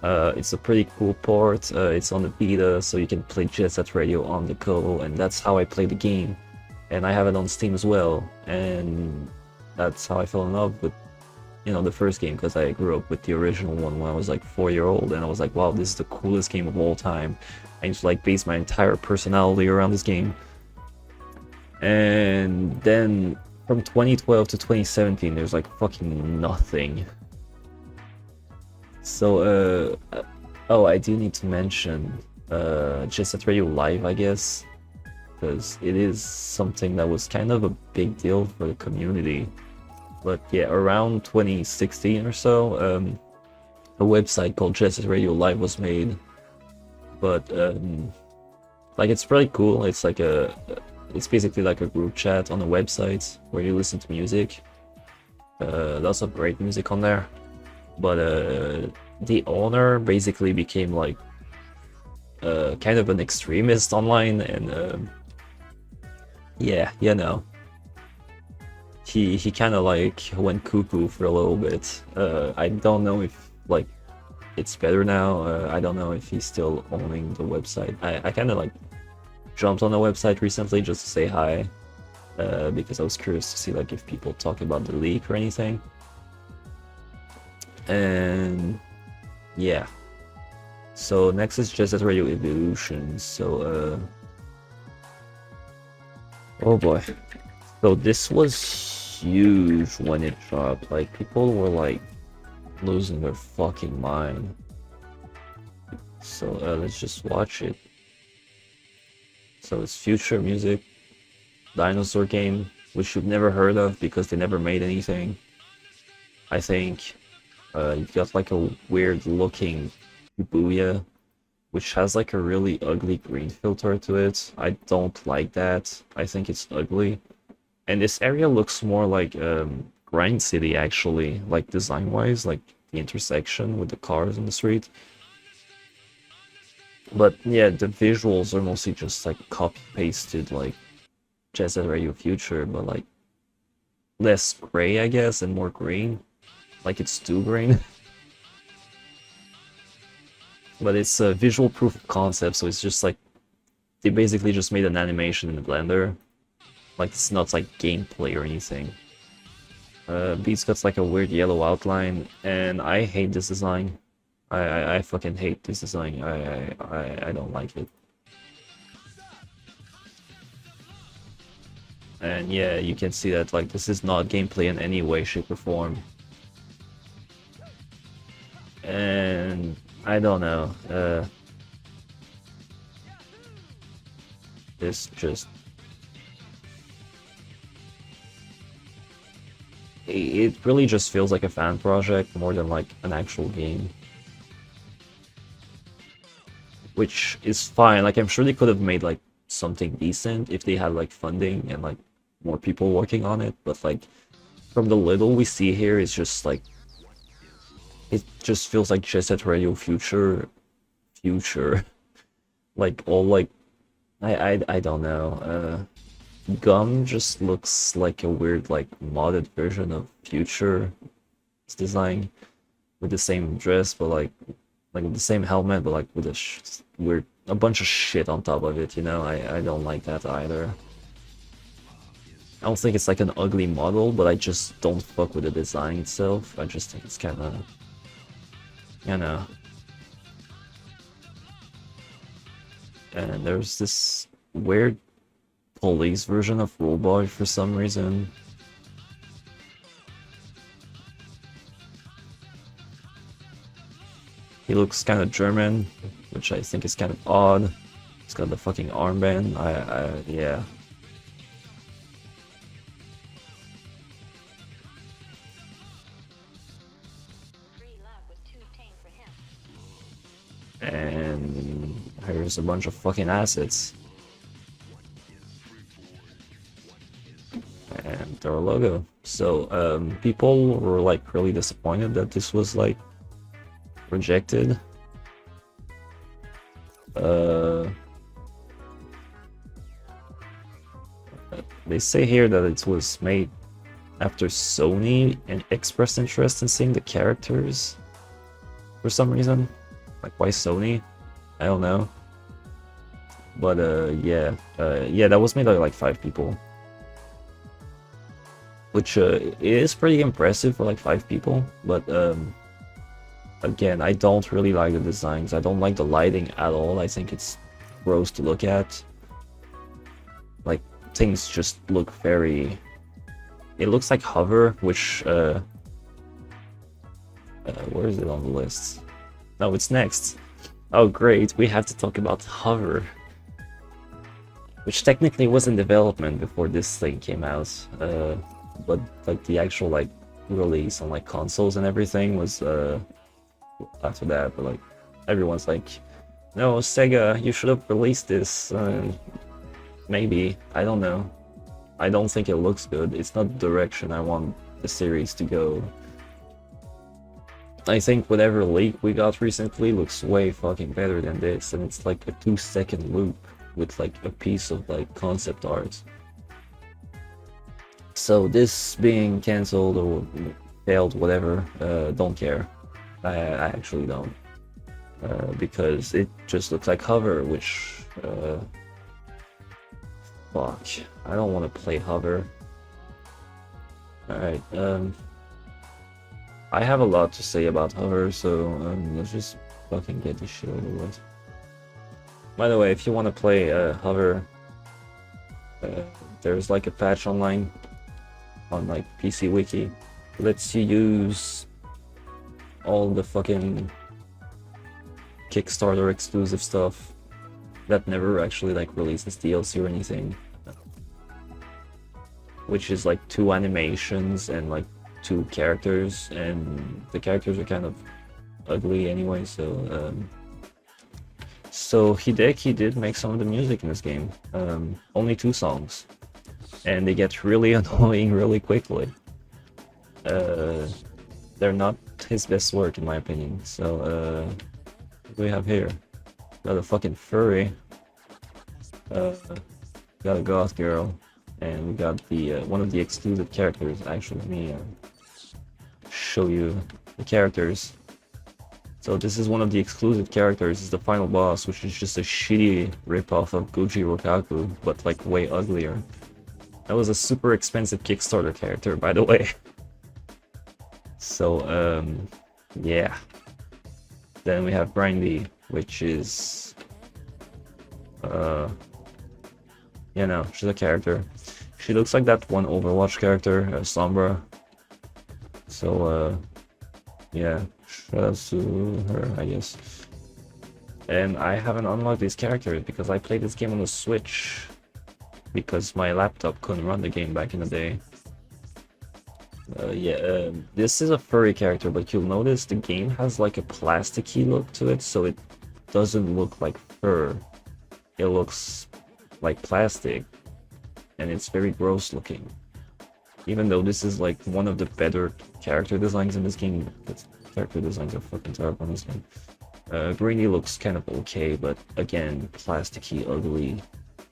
It's a pretty cool port. It's on the beta, so you can play Jet Set Radio on the go, and that's how I play the game. And I have it on Steam as well, and that's how I fell in love with, you know, the first game, because I grew up with the original one when I was like 4-year-old, and I was like, wow, this is the coolest game of all time. I used to like base my entire personality around this game. And then from 2012 to 2017, there's like fucking nothing. So, oh, I do need to mention Jet Set Radio Live, I guess, because it is something that was kind of a big deal for the community. But yeah, around 2016 or so, a website called Jet Set Radio Live was made. But like, it's pretty cool. It's like it's basically like a group chat on a website where you listen to music. Lots of great music on there. But the owner basically became like kind of an extremist online, and yeah, you know, he kind of like went cuckoo for a little bit. I don't know if like it's better now. I don't know if he's still owning the website. I kind of like jumped on the website recently just to say hi, because I was curious to see like if people talk about the leak or anything. And yeah, so next is Jet Set Radio Evolution. So oh boy, so this was huge when it dropped. Like, people were like losing their fucking mind. So let's just watch it. So it's future music, dinosaur game, which you've never heard of because they never made anything, I think. You've got like a weird looking Shibuya, which has like a really ugly green filter to it. I don't like that. I think it's ugly. And this area looks more like Grind City, actually, like design wise, like the intersection with the cars on the street. But yeah, the visuals are mostly just like copy pasted like Jet Set Radio Future, but like less gray, I guess, and more green. Like, it's too green. But it's a visual proof of concept, so it's just like they basically just made an animation in the Blender. Like, it's not like gameplay or anything. Beats got like a weird yellow outline, and I hate this design. I fucking hate this design. I don't like it. And yeah, you can see that like this is not gameplay in any way, shape, or form. And I don't know. This just it really just feels like a fan project more than like an actual game. Which is fine. Like, I'm sure they could have made like something decent if they had like funding and like more people working on it, but like from the little we see here, it's just like it just feels like Jet Set Radio Future. Like, all like I don't know. Gum just looks like a weird like modded version of Future's design, with the same dress, but like with the same helmet, but like with a bunch of shit on top of it, you know. I don't like that either. I don't think it's like an ugly model, but I just don't fuck with the design itself. I just think it's kind of, you know. And there's this weird police version of Rollboy for some reason. He looks kind of German, which I think is kind of odd. He's got the fucking armband. Yeah. And here's a bunch of fucking assets. And their logo. So, people were like really disappointed that this was like rejected. They say here that it was made after Sony and expressed interest in seeing the characters for some reason. Like, why Sony? I don't know. But yeah, that was made by like 5 people, which is pretty impressive for like 5 people. But again, I don't really like the designs. I don't like the lighting at all. I think it's gross to look at. Like, things just look very... It looks like Hover, which where is it on the list? No, it's next. Oh great, we have to talk about Hover, which technically was in development before this thing came out, but like the actual like release on like consoles and everything was after that. But like everyone's like, no, Sega, you should have released this. Maybe, I don't know. I don't think it looks good. It's not the direction I want the series to go. I think whatever leak we got recently looks way fucking better than this, and it's like a 2-second loop with like a piece of like concept art. So this being cancelled or failed, whatever, don't care. I actually don't, because it just looks like Hover, which fuck, I don't want to play Hover. Alright, I have a lot to say about Hover, so let's just fucking get this shit over with. By the way, if you want to play Hover, there's like a patch online on like PC Wiki. Lets you use all the fucking Kickstarter exclusive stuff that never actually like releases DLC or anything. Which is like 2 animations and like 2 characters, and the characters are kind of ugly anyway, so Hideki did make some of the music in this game. Only 2 songs, and they get really annoying really quickly. They're not his best work in my opinion. So what do we have here? Got a fucking furry, got a goth girl, and we got the one of the exclusive characters. Actually, let me show you the characters. So this is one of the exclusive characters. It's the final boss, which is just a shitty ripoff of Guji Rokaku, but like way uglier. That was a super expensive Kickstarter character, by the way. So yeah. Then we have Brindy, which is you know, she's a character. She looks like that one Overwatch character, Sombra. So yeah, shout out to her, I guess. And I haven't unlocked these characters because I played this game on the Switch because my laptop couldn't run the game back in the day. Yeah, this is a furry character, but you'll notice the game has like a plasticky look to it, so it doesn't look like fur. It looks like plastic, and it's very gross looking. Even though this is like one of the better character designs in this game, its character designs are fucking terrible in this game. Greeny looks kind of okay, but again, plasticky, ugly,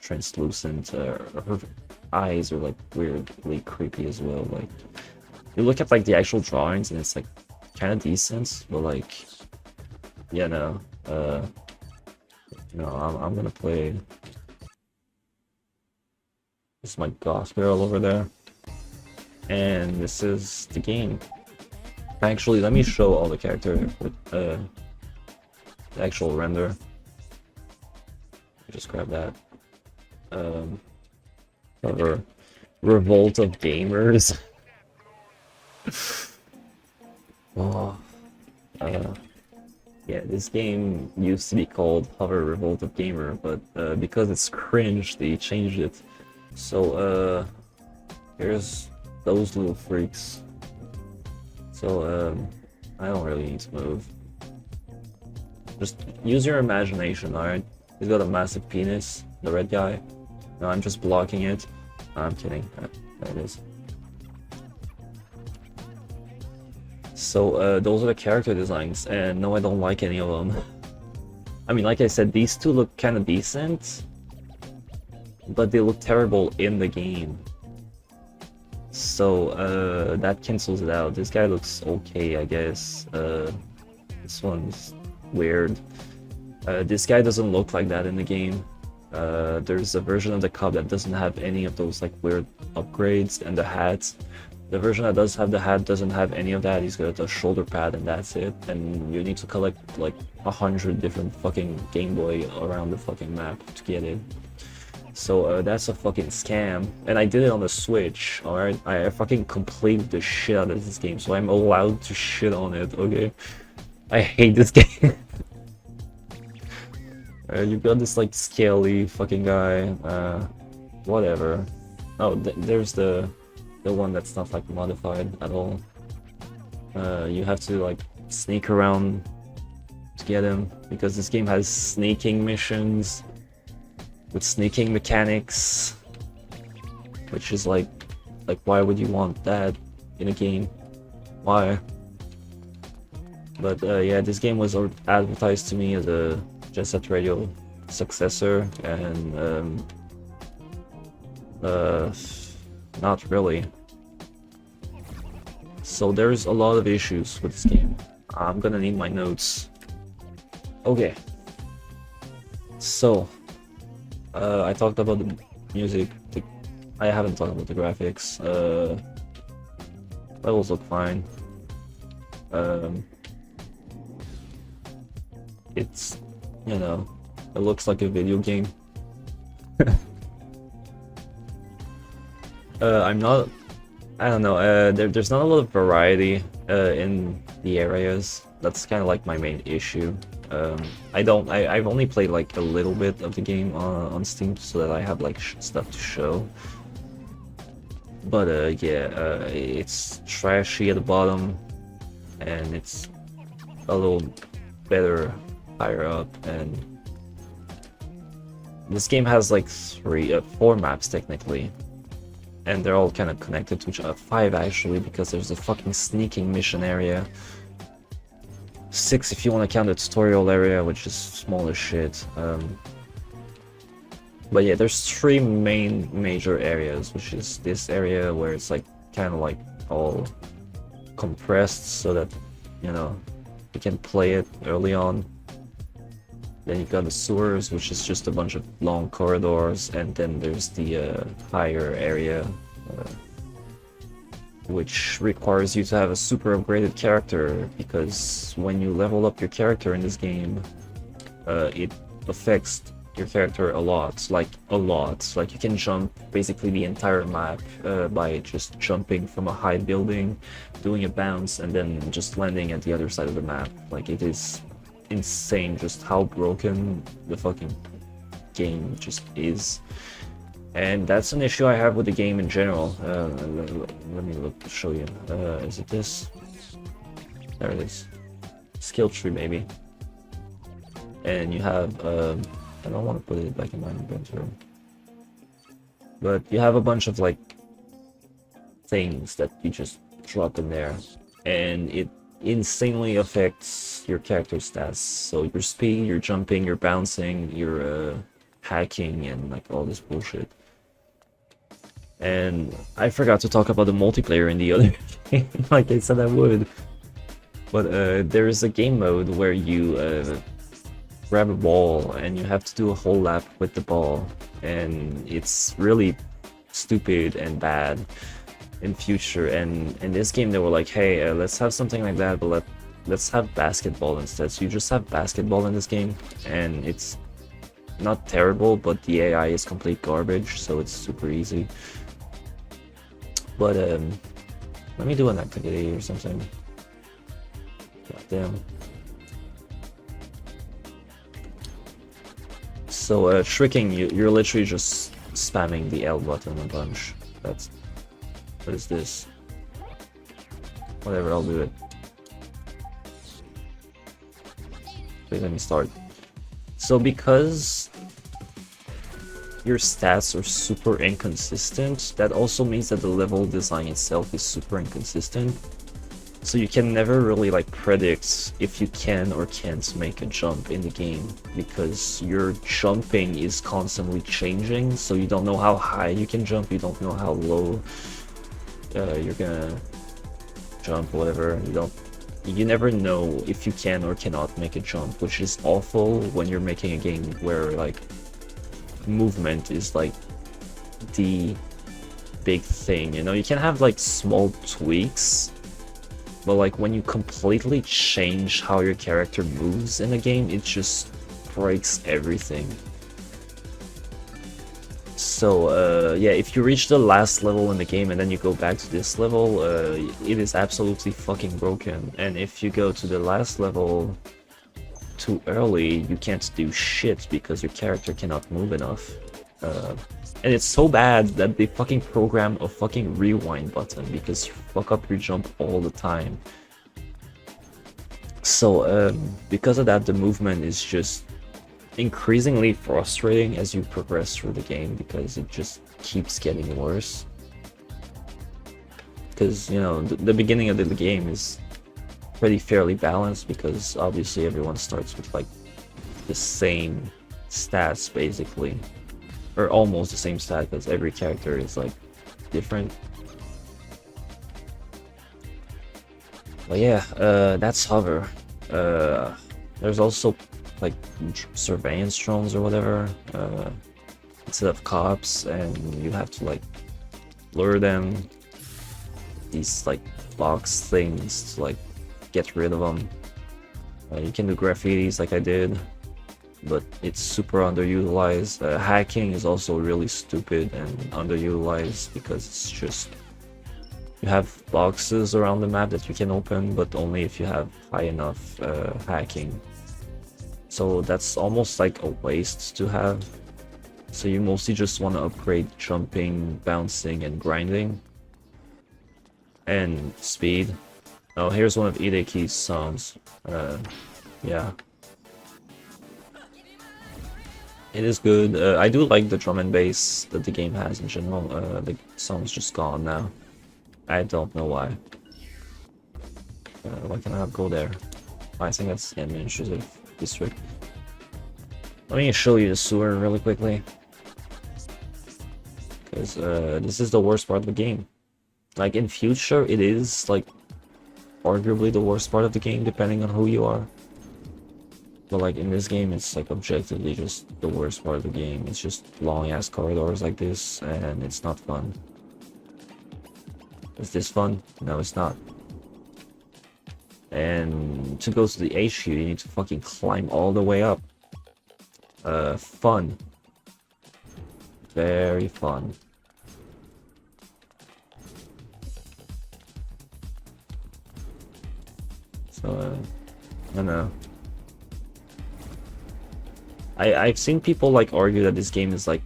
translucent. Her eyes are like weirdly creepy as well. Like, you look at like the actual drawings and it's like kind of decent, but like, yeah, no, I'm gonna play This is my goth girl over there. And this is the game. Actually, let me show all the character with the actual render. Just grab that. Cover Revolt of Gamers. Oh, yeah, this game used to be called Hover Revolt of Gamer, but because it's cringe, they changed it. So, here's those little freaks. So, I don't really need to move. Just use your imagination, alright? He's got a massive penis, the red guy. No, I'm just blocking it. No, I'm kidding. There it is. So, those are the character designs, and no, I don't like any of them. I mean, like I said, these two look kind of decent, but they look terrible in the game. So, that cancels it out. This guy looks okay, I guess. This one's weird. This guy doesn't look like that in the game. There's a version of the cup that doesn't have any of those like weird upgrades, and the hats. The version that does have the hat doesn't have any of that. He's got a shoulder pad and that's it. And you need to collect like 100 different fucking Game Boy around the fucking map to get it. So that's a fucking scam. And I did it on the Switch, alright? I fucking completed the shit out of this game, so I'm allowed to shit on it, okay? I hate this game. You've got this like scaly fucking guy, whatever. Oh, there's the one that's not like modified at all. You have to like sneak around to get him, because this game has sneaking missions with sneaking mechanics, which is like why would you want that in a game? Why? But yeah, this game was advertised to me as a Jet Set Radio successor, and not really. So there's a lot of issues with this game. I'm gonna need my notes. Okay. So, I talked about the music. I haven't talked about the graphics. Levels look fine. It's, you know, it looks like a video game. I don't know, there's not a lot of variety in the areas. That's kind of like my main issue. I've only played like a little bit of the game on Steam, so that I have like stuff to show. But yeah, it's trashy at the bottom, and it's a little better higher up, and this game has like 4 maps technically, and they're all kind of connected to each other. 5 actually, because there's a fucking sneaking mission area. 6 if you want to count the tutorial area, which is small as shit. But yeah, there's 3 major areas, which is this area where it's like kind of like all compressed so that, you know, you can play it early on. Then you've got the sewers, which is just a bunch of long corridors, and then there's the higher area, which requires you to have a super upgraded character, because when you level up your character in this game, it affects your character a lot. Like you can jump basically the entire map by just jumping from a high building, doing a bounce, and then just landing at the other side of the map. Like, it is insane just how broken the fucking game just is. And that's an issue I have with the game in general. Let me show you. Is it this? There it is. Skill tree, maybe. And you have, I don't want to put it back in my inventory, but you have a bunch of like things that you just drop in there, and it insanely affects your character stats. So your speed, your jumping, your bouncing, your hacking, and like all this bullshit. And I forgot to talk about the multiplayer in the other game, like I said I would. But there is a game mode where you grab a ball and you have to do a whole lap with the ball, and it's really stupid and bad in future. And in this game they were like, hey, let's have something like that, but let's have basketball instead. So you just have basketball in this game, and it's not terrible, but the AI is complete garbage, so it's super easy. But let me do an activity or something. God damn. So tricking, you're literally just spamming the L button a bunch. That's... what is this? Whatever, I'll do it. Wait, let me start. So because your stats are super inconsistent, that also means that the level design itself is super inconsistent. So you can never really like predict if you can or can't make a jump in the game, because your jumping is constantly changing. So you don't know how high you can jump, you don't know how low you're gonna jump, whatever. You never know if you can or cannot make a jump, which is awful when you're making a game where like movement is like the big thing. You know, you can have like small tweaks, but like when you completely change how your character moves in a game, it just breaks everything. So yeah, if you reach the last level in the game and then you go back to this level, it is absolutely fucking broken. And if you go to the last level too early, you can't do shit because your character cannot move enough. And it's so bad that they fucking program a fucking rewind button because you fuck up your jump all the time. So because of that, the movement is just increasingly frustrating as you progress through the game, because it just keeps getting worse. Because, you know, the beginning of the game is pretty fairly balanced, because obviously everyone starts with like the same stats basically, or almost the same stat, because every character is like different. But yeah, that's hover. There's also like surveillance drones or whatever, instead of cops, and you have to like lure them, these like box things, to like get rid of them. You can do graffitis like I did, but it's super underutilized. Hacking is also really stupid and underutilized, because it's just, you have boxes around the map that you can open, but only if you have high enough hacking. So that's almost like a waste to have. So you mostly just want to upgrade jumping, bouncing, and grinding. And speed. Oh, here's one of Hideki's songs. Yeah. It is good. I do like the drum and bass that the game has in general. The song's just gone now. I don't know why. Why can I not go there? I think that's the administrative district. Let me show you the sewer really quickly, because this is the worst part of the game. Like in future, it is like arguably the worst part of the game, depending on who you are. But like in this game, it's like objectively just the worst part of the game. It's just long ass corridors like this, and it's not fun. Is this fun? No, it's not. And to go to the HQ, you need to fucking climb all the way up. Fun. Very fun. So, I don't know. I've seen people like argue that this game is like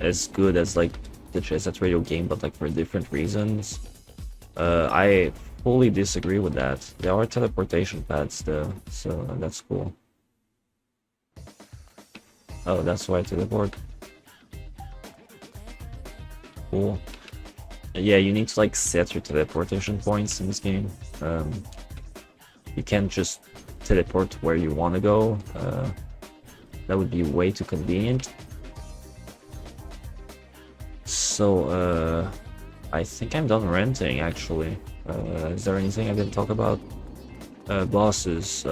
as good as like the Jet Set Radio game, but like for different reasons. I fully disagree with that. There are teleportation pads though, so that's cool. Oh, that's why I teleport. Cool. Yeah, you need to like set your teleportation points in this game. You can't just teleport where you want to go. That would be way too convenient. So, I think I'm done ranting actually. Is there anything I didn't talk about? Bosses.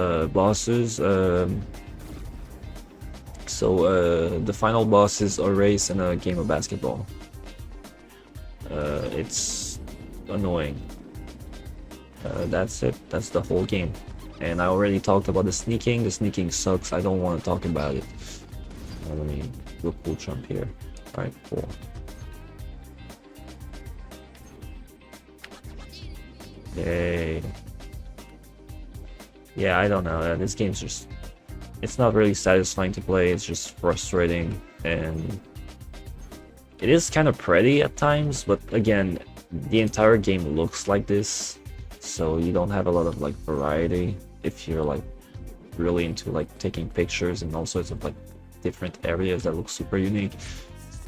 So the final boss is a race and a game of basketball. it's annoying. That's it. That's the whole game. And I already talked about the sneaking. The sneaking sucks. I don't want to talk about it. Let me do a cool jump here. Alright, cool. Yay. Yeah, I don't know. This game's just... It's not really satisfying to play. It's just frustrating. And it is kind of pretty at times. But again, the entire game looks like this. So you don't have a lot of like variety if you're like really into like taking pictures and all sorts of like different areas that look super unique.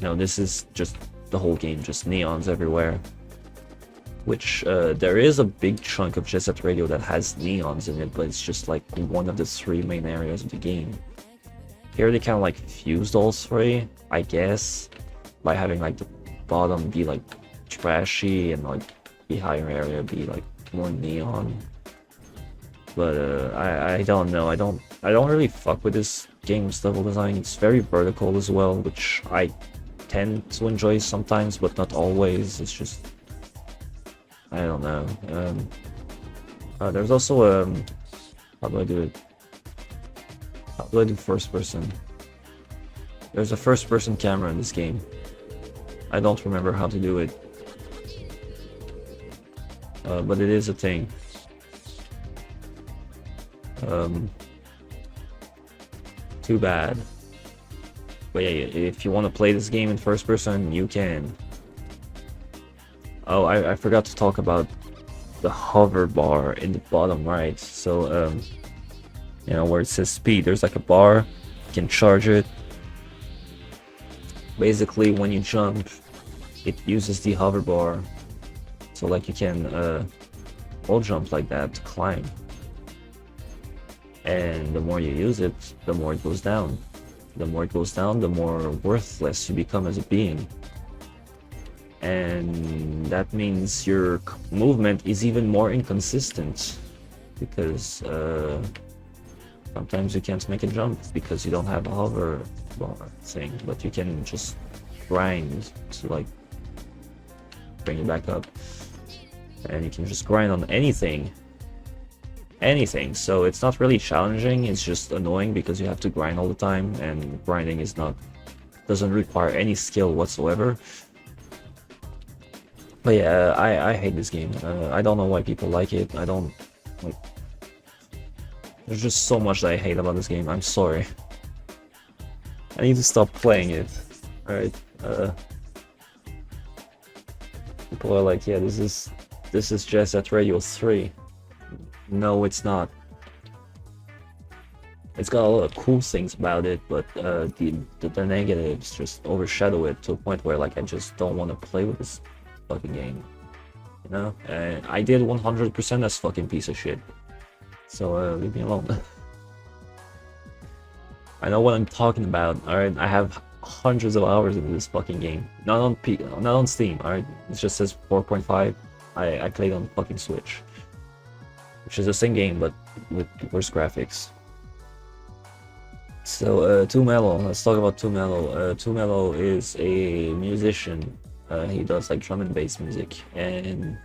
No, this is just the whole game, just neons everywhere. Which there is a big chunk of Jet Set Radio that has neons in it, but it's just like one of the 3 main areas of the game. Here they kind of like fused all 3, I guess, by having like the bottom be like trashy and like the higher area be like more neon. But I don't know. I don't really fuck with this game's level design. It's very vertical as well, which I tend to enjoy sometimes, but not always. It's just, I don't know. There's also how do I do it? How do I do first person? There's a first person camera in this game. I don't remember how to do it. But it is a thing. Too bad. But yeah, if you want to play this game in first person, you can. Oh, I forgot to talk about the hover bar in the bottom right. So, you know, where it says speed, there's like a bar. You can charge it. Basically, when you jump, it uses the hover bar. So like you can wall jump like that to climb. And the more you use it, the more it goes down. The more it goes down, the more worthless you become as a being. And that means your movement is even more inconsistent. Because sometimes you can't make a jump because you don't have a hover bar thing. But you can just grind to like bring it back up. And you can just grind on anything. So it's not really challenging, it's just annoying because you have to grind all the time, and grinding is doesn't require any skill whatsoever. But yeah, I hate this game. I don't know why people like it. I don't like. There's just so much that I hate about this game. I'm sorry. I need to stop playing it. Alright. People are like, yeah, this is Jet Set Radio 3. No, it's not. It's got a lot of cool things about it, but the negatives just overshadow it to a point where like I just don't want to play with this fucking game. You know? And I did 100% this fucking piece of shit. So leave me alone. I know what I'm talking about, alright? I have hundreds of hours into this fucking game. Not on Steam, alright? It just says 4.5. I played on fucking Switch. Which is the same game, but with worse graphics. So, Too Mellow. Let's talk about Too Mellow. Too Mellow is a musician. He does like drum and bass music, and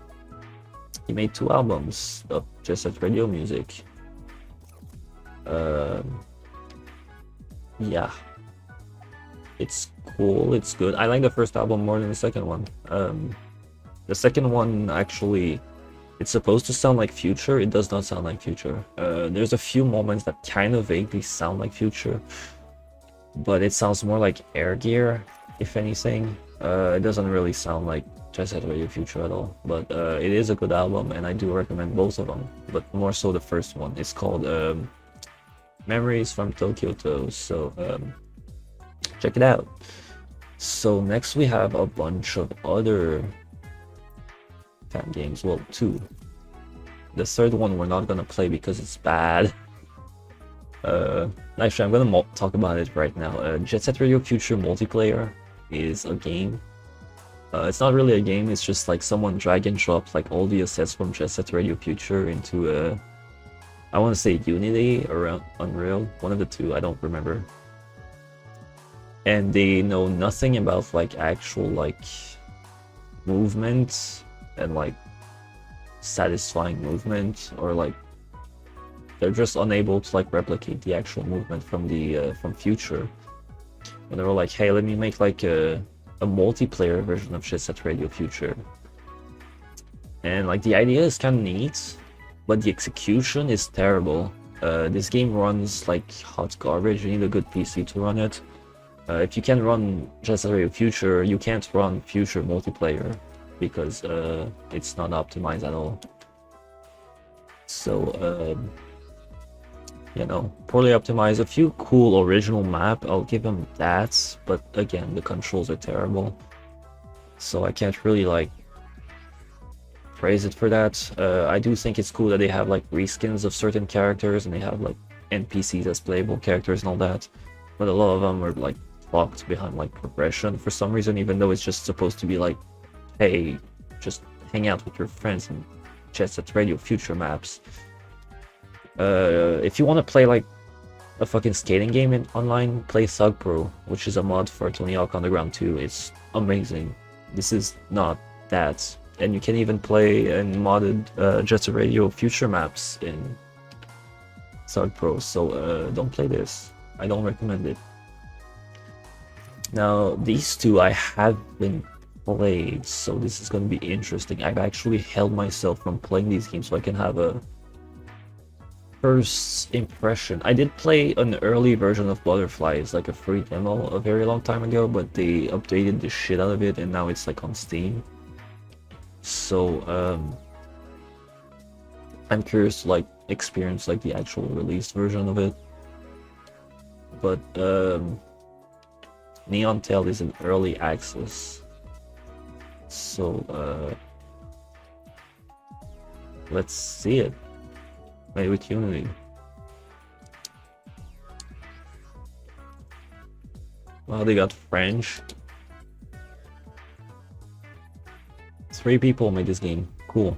he made 2 albums of Jet Set Radio music. Yeah, it's cool. It's good. I like the first album more than the second one. The second one actually. It's supposed to sound like Future. It does not sound like Future. There's a few moments that kind of vaguely sound like Future, but it sounds more like Air Gear, if anything. It doesn't really sound like Jet Set Radio Future at all, but it is a good album, and I do recommend both of them, but more so the first one. It's called Memories from Tokyo. So check it out. So next we have a bunch of other fan games. Well, 2. The third one we're not gonna play because it's bad. Actually, I'm gonna talk about it right now. Jet Set Radio Future Multiplayer is a game. It's not really a game, it's just like someone drag and drop like all the assets from Jet Set Radio Future into I want to say Unity or Unreal, one of the two, I don't remember. And they know nothing about like actual like movement and like satisfying movement, or like they're just unable to like replicate the actual movement from the from Future. And they were like, hey, let me make like a multiplayer version of Jet Set Radio Future. And like the idea is kind of neat, but the execution is terrible. This game runs like hot garbage. You need a good PC to run it. If you can run Jet Set Radio Future, you can't run Future multiplayer because it's not optimized at all. So you know, poorly optimized. A few cool original map, I'll give them that, but again, the controls are terrible, so I can't really like praise it for that. I do think it's cool that they have like reskins of certain characters and they have like NPCs as playable characters and all that, but a lot of them are like locked behind like progression for some reason, even though it's just supposed to be like, hey, just hang out with your friends and Jet Set Radio Future maps. If you want to play like a fucking skating game online, play Thug Pro, which is a mod for Tony Hawk Underground 2. It's amazing. This is not that. And you can even play in modded Jet Set Radio Future maps in Thug Pro, so don't play this. I don't recommend it. Now, these two I haven't played, so this is going to be interesting. I've actually held myself from playing these games so I can have a first impression. I did play an early version of Butterflies, like a free demo a very long time ago, but they updated the shit out of it and now it's like on Steam. So I'm curious to like experience like the actual released version of it. But Neon Tail is in early access, so let's see it. Made with Unity. Well, they got French. 3 people made this game. Cool.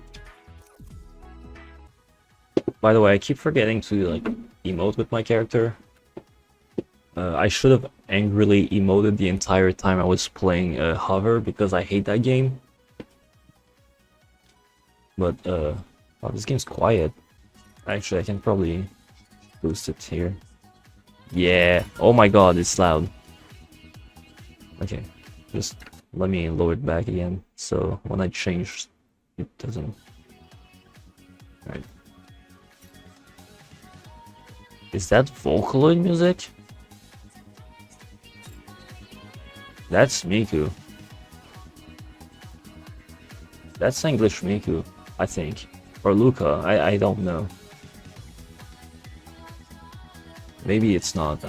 By the way, I keep forgetting to like emote with my character. I should have angrily emoted the entire time I was playing Hover because I hate that game. But oh, this game's quiet. Actually, I can probably boost it here. Yeah. Oh my god, it's loud. Okay, just let me lower it back again, so when I change, it doesn't. Alright. Is that Vocaloid music? That's Miku. That's English Miku, I think. Or Luca, I don't know. Maybe it's not.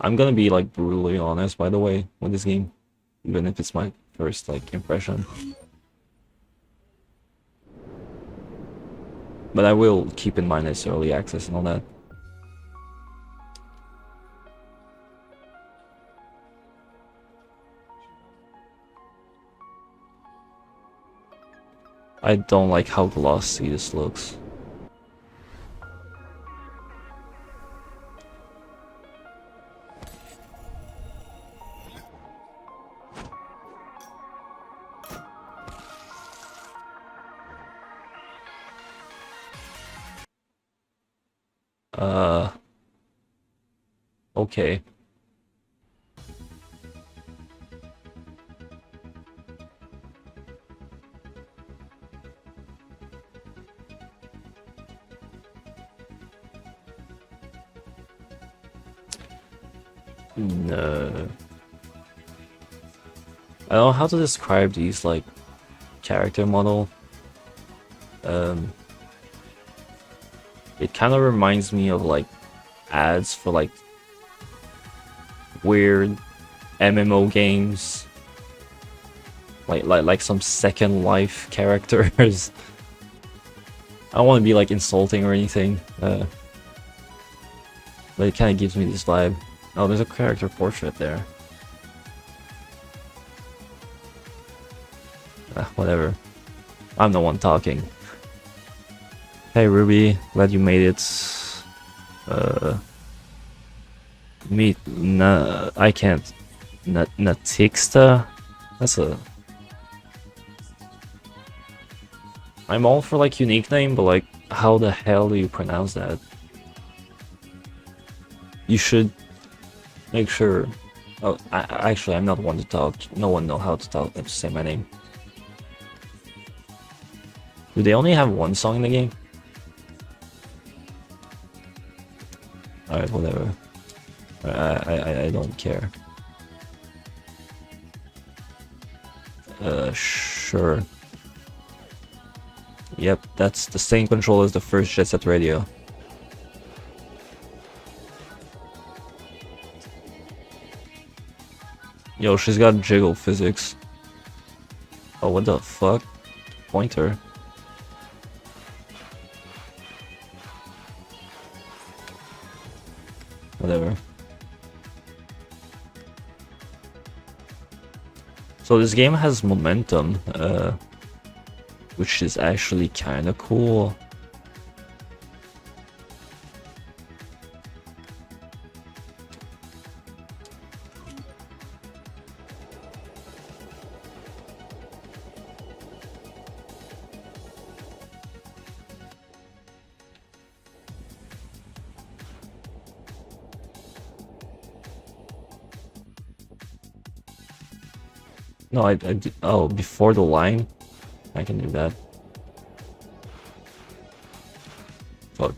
I'm gonna be like brutally honest, by the way, with this game, even if it's my first like impression. But I will keep in mind it's early access and all that. I don't like how glossy this looks. Okay. No. I don't know how to describe these like character model. It kind of reminds me of like ads for like weird MMO games, like some Second Life characters. I don't want to be like insulting or anything, but it kind of gives me this vibe. Oh, there's a character portrait there. Whatever. I'm the one talking. Hey Ruby, glad you made it. I can't. Natixta? That's a I'm all for like unique name, but like how the hell do you pronounce that? You should make sure. Oh, actually, I'm not one to talk. No one know how to talk. To say my name. Do they only have one song in the game? Alright, whatever. I don't care. Sure. Yep, that's the same control as the first Jet Set Radio. Yo, she's got jiggle physics. Oh, what the fuck? Pointer. Whatever. So this game has momentum, which is actually kinda cool. No, oh, before the line? I can do that. Fuck.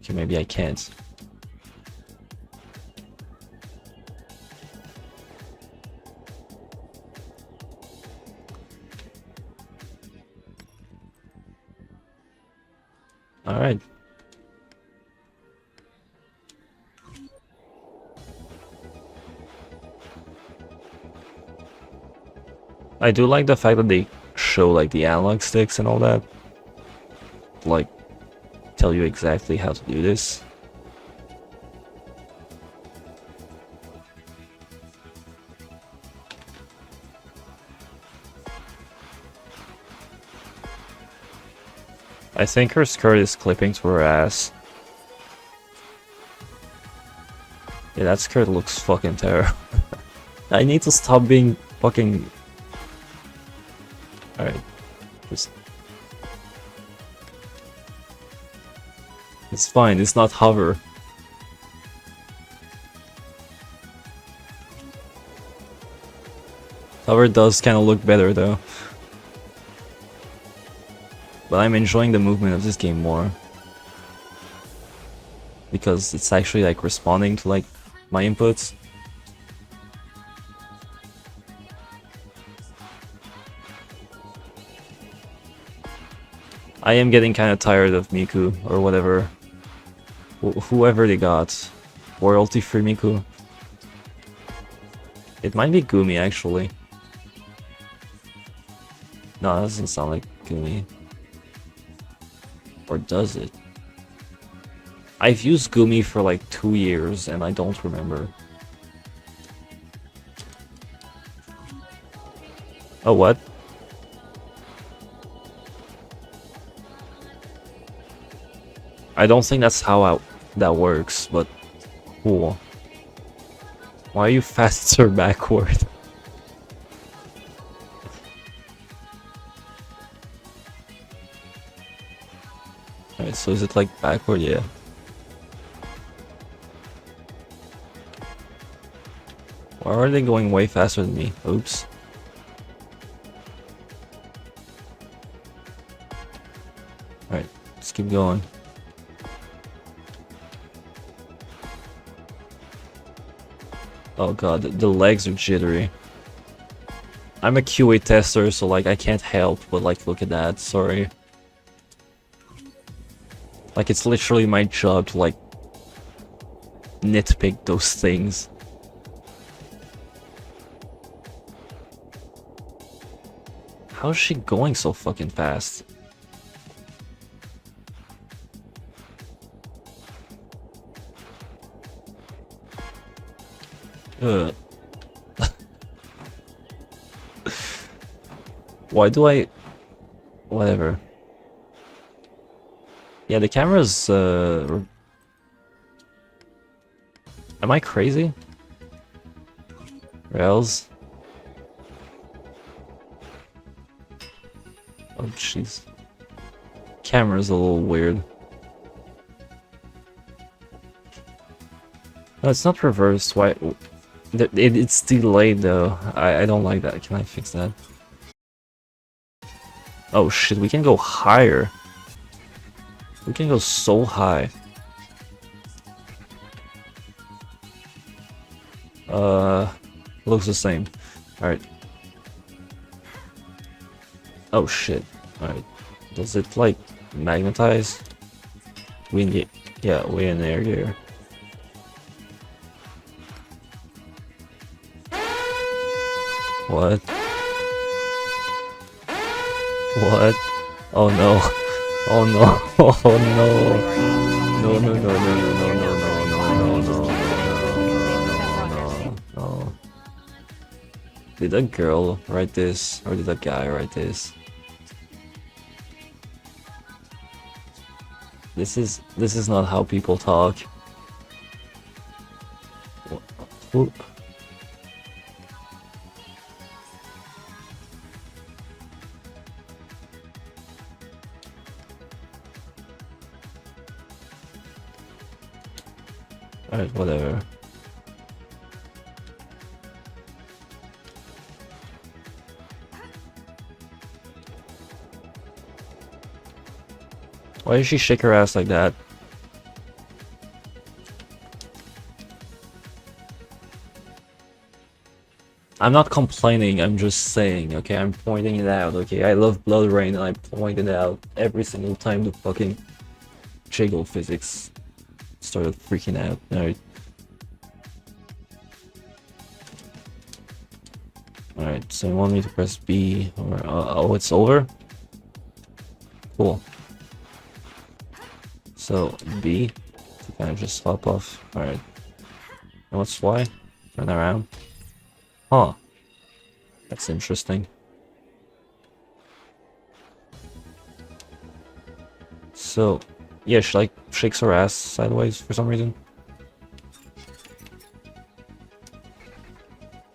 Okay, maybe I can't. Alright. I do like the fact that they show like the analog sticks and all that. Like, tell you exactly how to do this. I think her skirt is clipping to her ass. Yeah, that skirt looks fucking terrible. I need to stop being fucking... Alright. Just... It's fine, it's not hover. Hover does kind of look better though. But I'm enjoying the movement of this game more. Because it's actually like responding to like my inputs. I am getting kind of tired of Miku or whatever. Whoever they got. Royalty free Miku. It might be Gumi actually. No, that doesn't sound like Gumi. Or does it? I've used Gumi for like 2 years and I don't remember. Oh, what? I don't think that's how that works, but cool. Why are you faster backward? Alright, so is it like backward? Yeah. Why are they going way faster than me? Oops. Alright, let's keep going. Oh god, the legs are jittery. I'm a QA tester, so like I can't help but like look at that, sorry. Like it's literally my job to like nitpick those things. How is she going so fucking fast? Ugh. Why do I... Whatever. Yeah, the camera's... Am I crazy? Rails? Oh jeez. Camera's a little weird. No, it's not reversed. Why? It's delayed though. I don't like that. Can I fix that? Oh shit, we can go higher. We can go so high. Looks the same. Alright. Oh shit. Alright. Does it like magnetize? We need, yeah, we're in there here. What? What? Oh no. Oh no. Oh no. No no no no no no no no no no no no. Did a girl write this or did a guy write this? This is not how people talk. Who? Alright, whatever. Why did she shake her ass like that? I'm not complaining, I'm just saying, okay? I'm pointing it out, okay? I love Blood Rain and I point it out every single time the fucking jiggle physics started freaking out. Alright. Alright, so you want me to press B or oh, it's over? Cool. So B to kind of just hop off. Alright. And what's Y? Turn around. Huh. That's interesting. So yeah, she like shakes her ass sideways for some reason.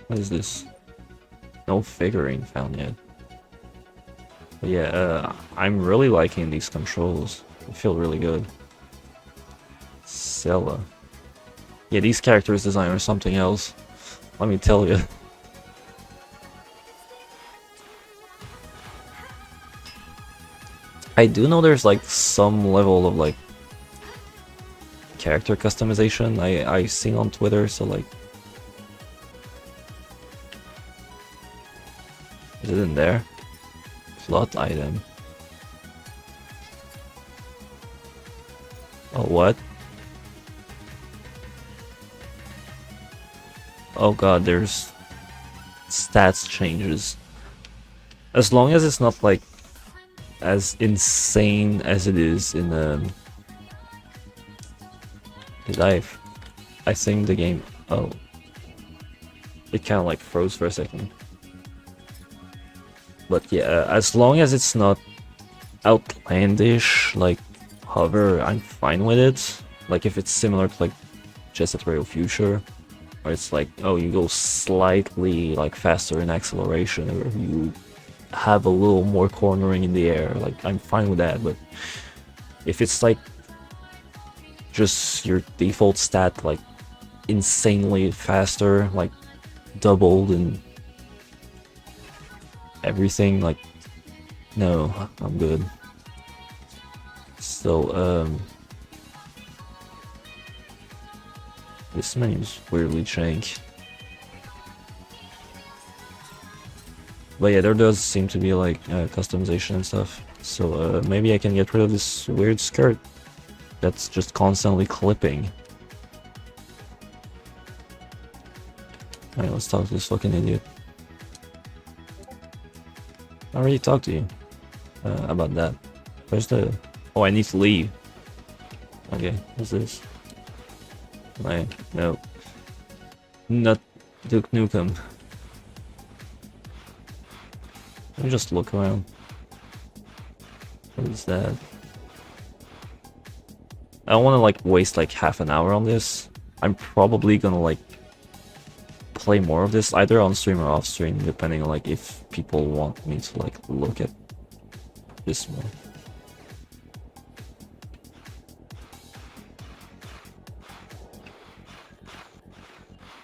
What is this? No figurine found yet. But yeah, I'm really liking these controls. They feel really good. Sella. Yeah, these characters design are something else. Let me tell you. I do know there's like some level of like character customization I seen on Twitter, so like is it in there? Plot item. Oh what? Oh god, there's stats changes. As long as it's not like as insane as it is in I think the game, oh, it kind of like froze for a second. But yeah, as long as it's not outlandish like hover, I'm fine with it. Like if it's similar to like Jet Set Radio Future, or it's like, oh, you go slightly like faster in acceleration, or you have a little more cornering in the air, like I'm fine with that. But if it's like just your default stat, like insanely faster, like doubled and everything, like no, I'm good. So this menu's weirdly jank. But yeah, there does seem to be like customization and stuff. So maybe I can get rid of this weird skirt that's just constantly clipping. Alright, let's talk to this fucking idiot. I already talked to you about that. Where's the... Oh, I need to leave. Okay, what's this? No. Not Duke Nukem. Let me just look around. What is that? I don't want to like waste like half an hour on this. I'm probably gonna like play more of this either on stream or off stream, depending on like if people want me to like look at this one.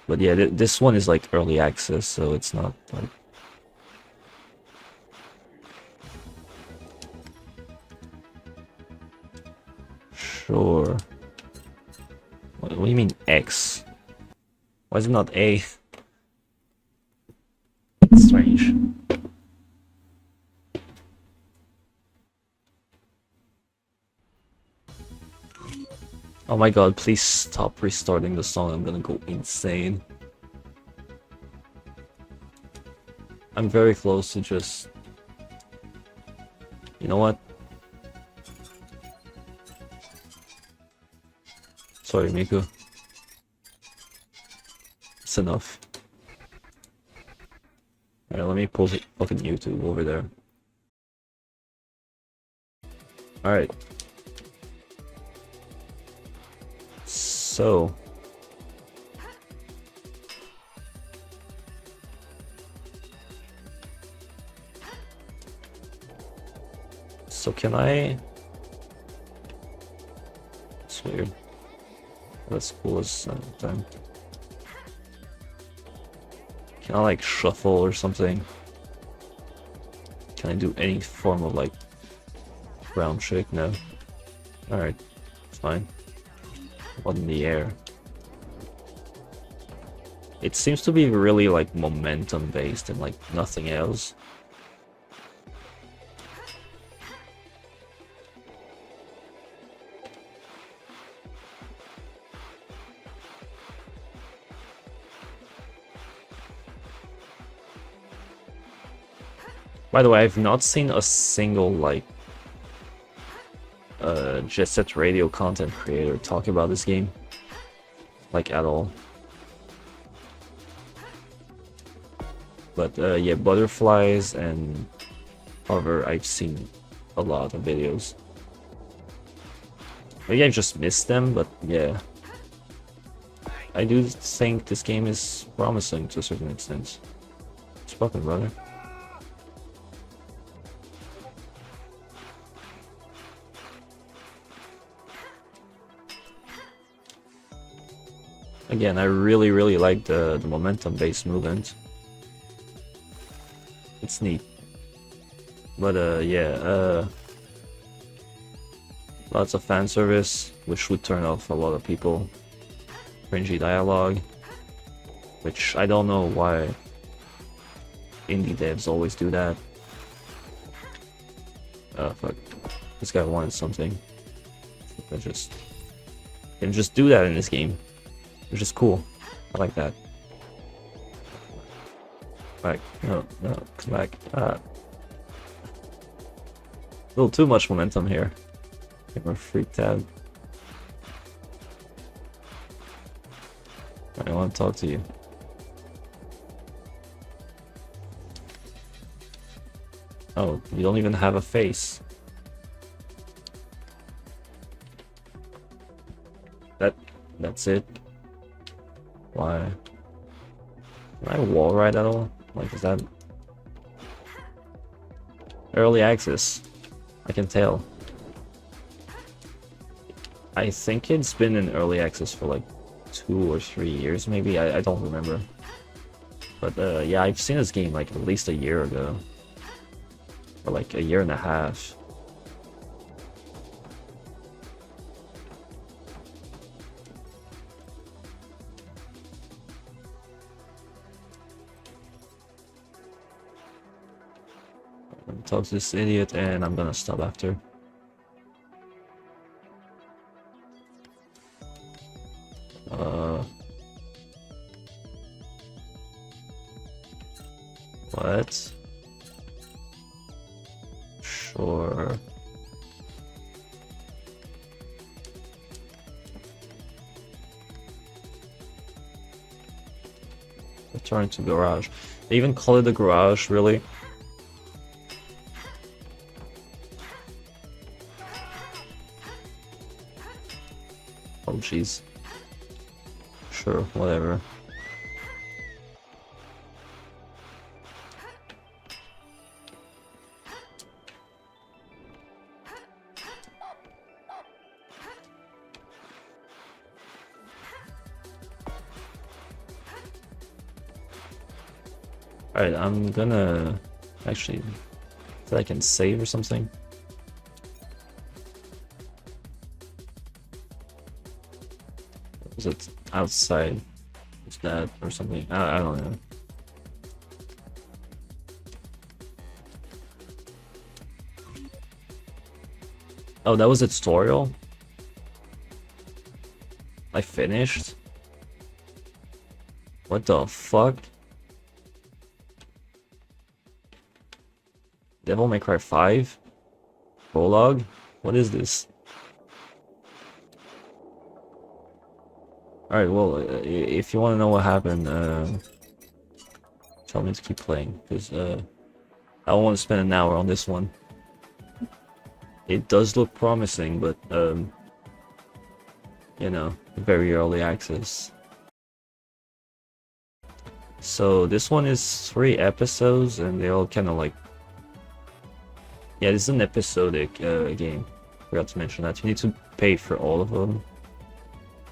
But yeah, this one is like early access, so it's not like... Sure. What do you mean X? Why is it not A? It's strange. Oh my god, please stop restarting the song, I'm gonna go insane. I'm very close to just... You know what? Sorry, Miku. It's enough. Alright, let me pull fucking YouTube over there. Alright. So... So can I... It's weird. That's cool as time. Can I like shuffle or something? Can I do any form of like round shake? No. Alright, fine. What in the air? It seems to be really like momentum based and like nothing else. By the way, I've not seen a single like Jet Set Radio content creator talk about this game, like at all. But yeah, butterflies and hover, I've seen a lot of videos. Maybe I just missed them, but yeah, I do think this game is promising to a certain extent. It's fucking brother. Again, I really like the momentum-based movement. It's neat. But yeah, lots of fan service, which would turn off a lot of people. Cringy dialogue, which I don't know why indie devs always do that. Oh fuck, this guy wanted something. I can just do that in this game, which is cool. I like that. Back, no, come back. A little too much momentum here. We're freaked out. I want to talk to you. Oh, you don't even have a face. That's it. Why? Can I wall ride at all? Like, is that early access? I can tell. I think it's been in early access for like 2 or 3 years, maybe. I don't remember. But yeah, I've seen this game like at least a year ago, or like a year and a half. Talk to this idiot, and I'm gonna stop after. What? Sure. Return to garage. They even call it the garage, really? Oh jeez. Sure, whatever. Alright, I'm gonna actually so I can save or something. Is it outside? Is that or something? I don't know. Oh, that was a tutorial? I finished? What the fuck? Devil May Cry 5? Prologue? What is this? Alright, well, if you want to know what happened, tell me to keep playing, because I don't want to spend an hour on this one. It does look promising, but, you know, very early access. So this one is 3 episodes, and they all kind of like... Yeah, this is an episodic game. Forgot to mention that. You need to pay for all of them.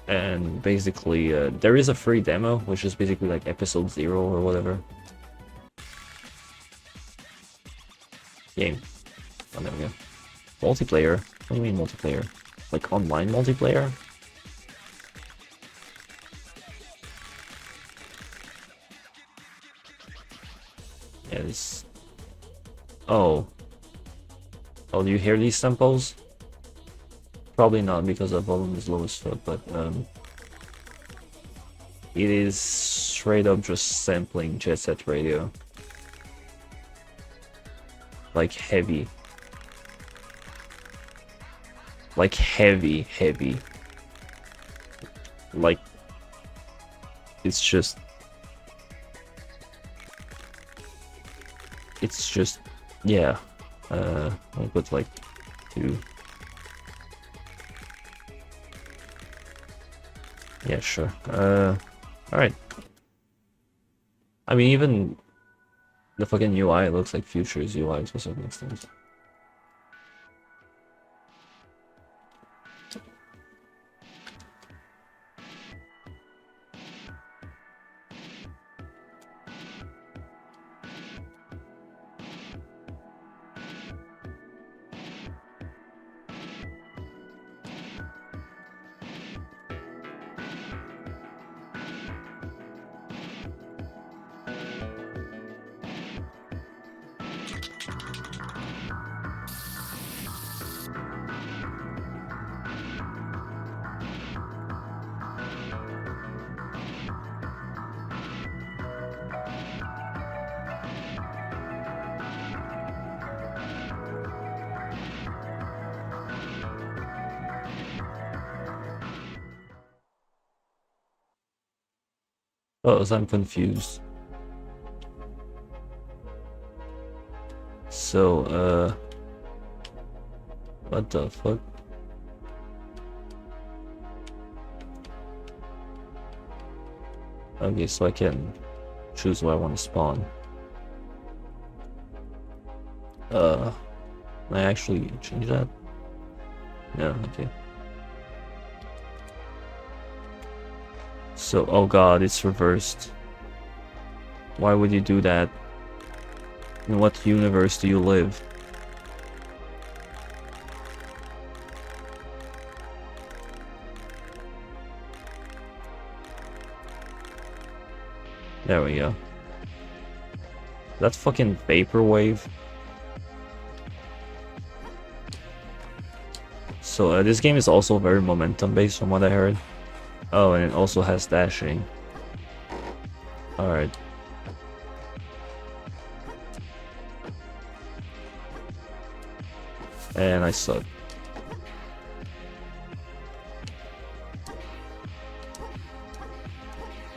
And basically, there is a free demo, which is basically like episode 0 or whatever. Game. Oh, there we go. Multiplayer? What do you mean multiplayer? Like online multiplayer? Yeah, this... Oh. Oh, do you hear these samples? Probably not, because the volume is low as fuck, but it is straight up just sampling Jet Set Radio. Like heavy. Like heavy. Like it's just yeah. I'll put like 2. Yeah, sure. Alright. I mean, even the fucking UI looks like Future's UI to a certain extent. Oh, so I'm confused. So, what the fuck? Okay, so I can choose where I want to spawn. Can I actually change that? No, okay. So, oh god, it's reversed. Why would you do that? In what universe do you live? There we go. That fucking vaporwave. So this game is also very momentum based from what I heard. Oh, and it also has dashing. Alright. And I suck.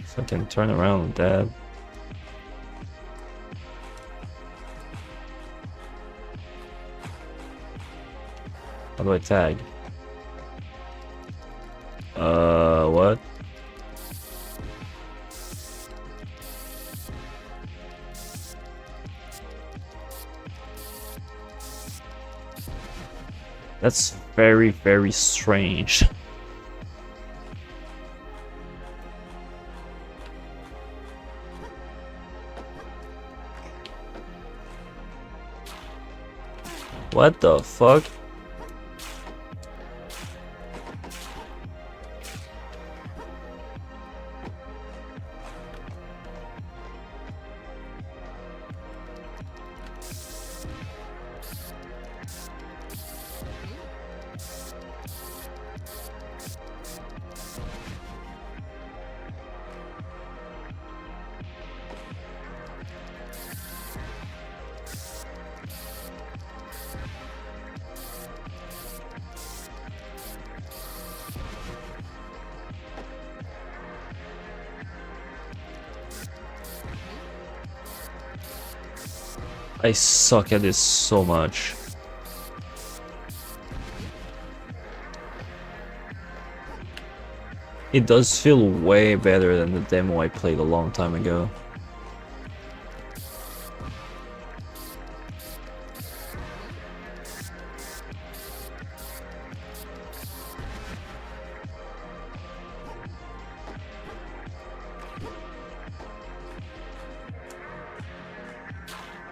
So I can turn around with that. How do I tag? What? That's very, very strange. What the fuck? I suck at this so much. It does feel way better than the demo I played a long time ago.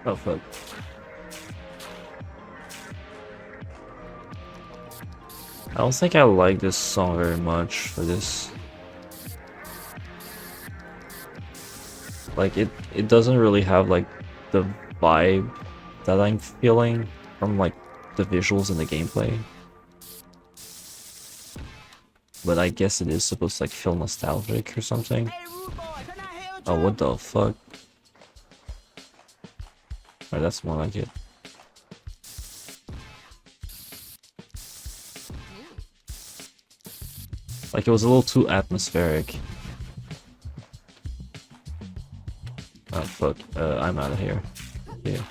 Oh fuck. I don't think I like this song very much for this. Like it doesn't really have like the vibe that I'm feeling from like the visuals and the gameplay. But I guess it is supposed to like feel nostalgic or something. Oh, what the fuck? Alright, that's more like it. Like it was a little too atmospheric. Oh fuck, I'm out of here. Yeah.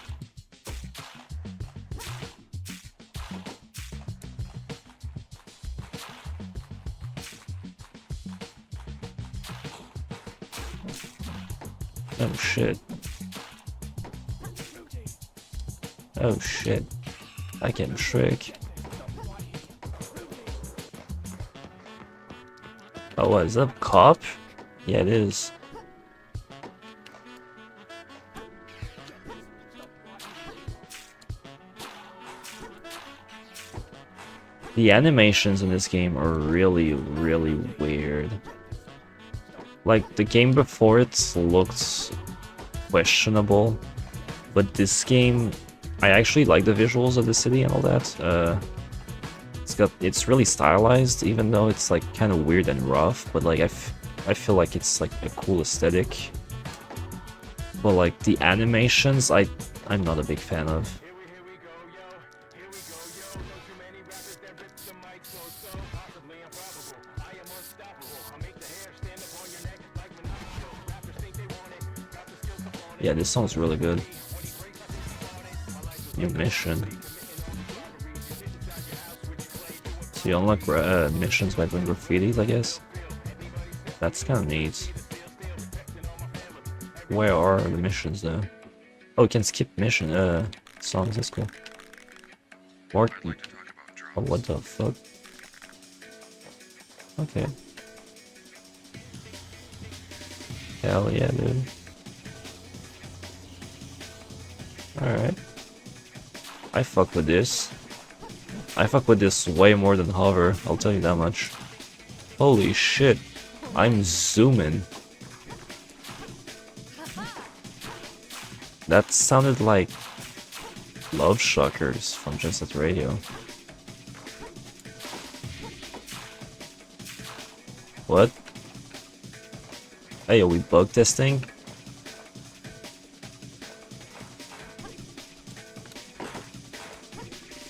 Oh shit. Oh shit. I can trick. Oh, what is that a cop? Yeah, it is. The animations in this game are really, really weird. Like, the game before it looked questionable, but this game, I actually like the visuals of the city and all that. It's really stylized, even though it's like kind of weird and rough, but like I feel like it's like a cool aesthetic. But like the animations, I'm not a big fan of. Yeah, this song's really good. New mission. So you unlock missions by doing graffitis, I guess. That's kind of neat. Where are the missions though? Oh, you can skip mission songs. That's cool. Or oh, what the fuck? Okay. Hell yeah, dude. Alright. I fuck with this. I fuck with this way more than hover, I'll tell you that much. Holy shit. I'm zooming. That sounded like Love Shockers from Jet Set Radio. What? Hey, are we bug testing?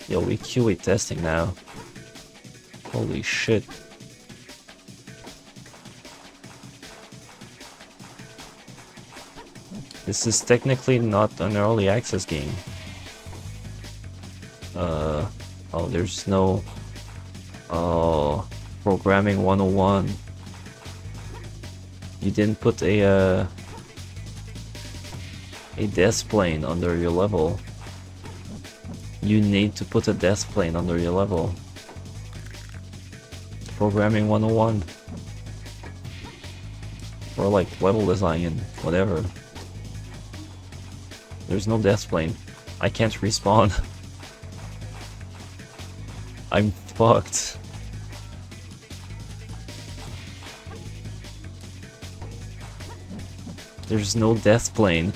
Yo, we QA testing now. Holy shit. This is technically not an early access game. Oh, there's no... Oh, Programming 101. You didn't put a death plane under your level. You need to put a death plane under your level. Programming 101. Or like level design and whatever. There's no death plane. I can't respawn. I'm fucked. There's no death plane.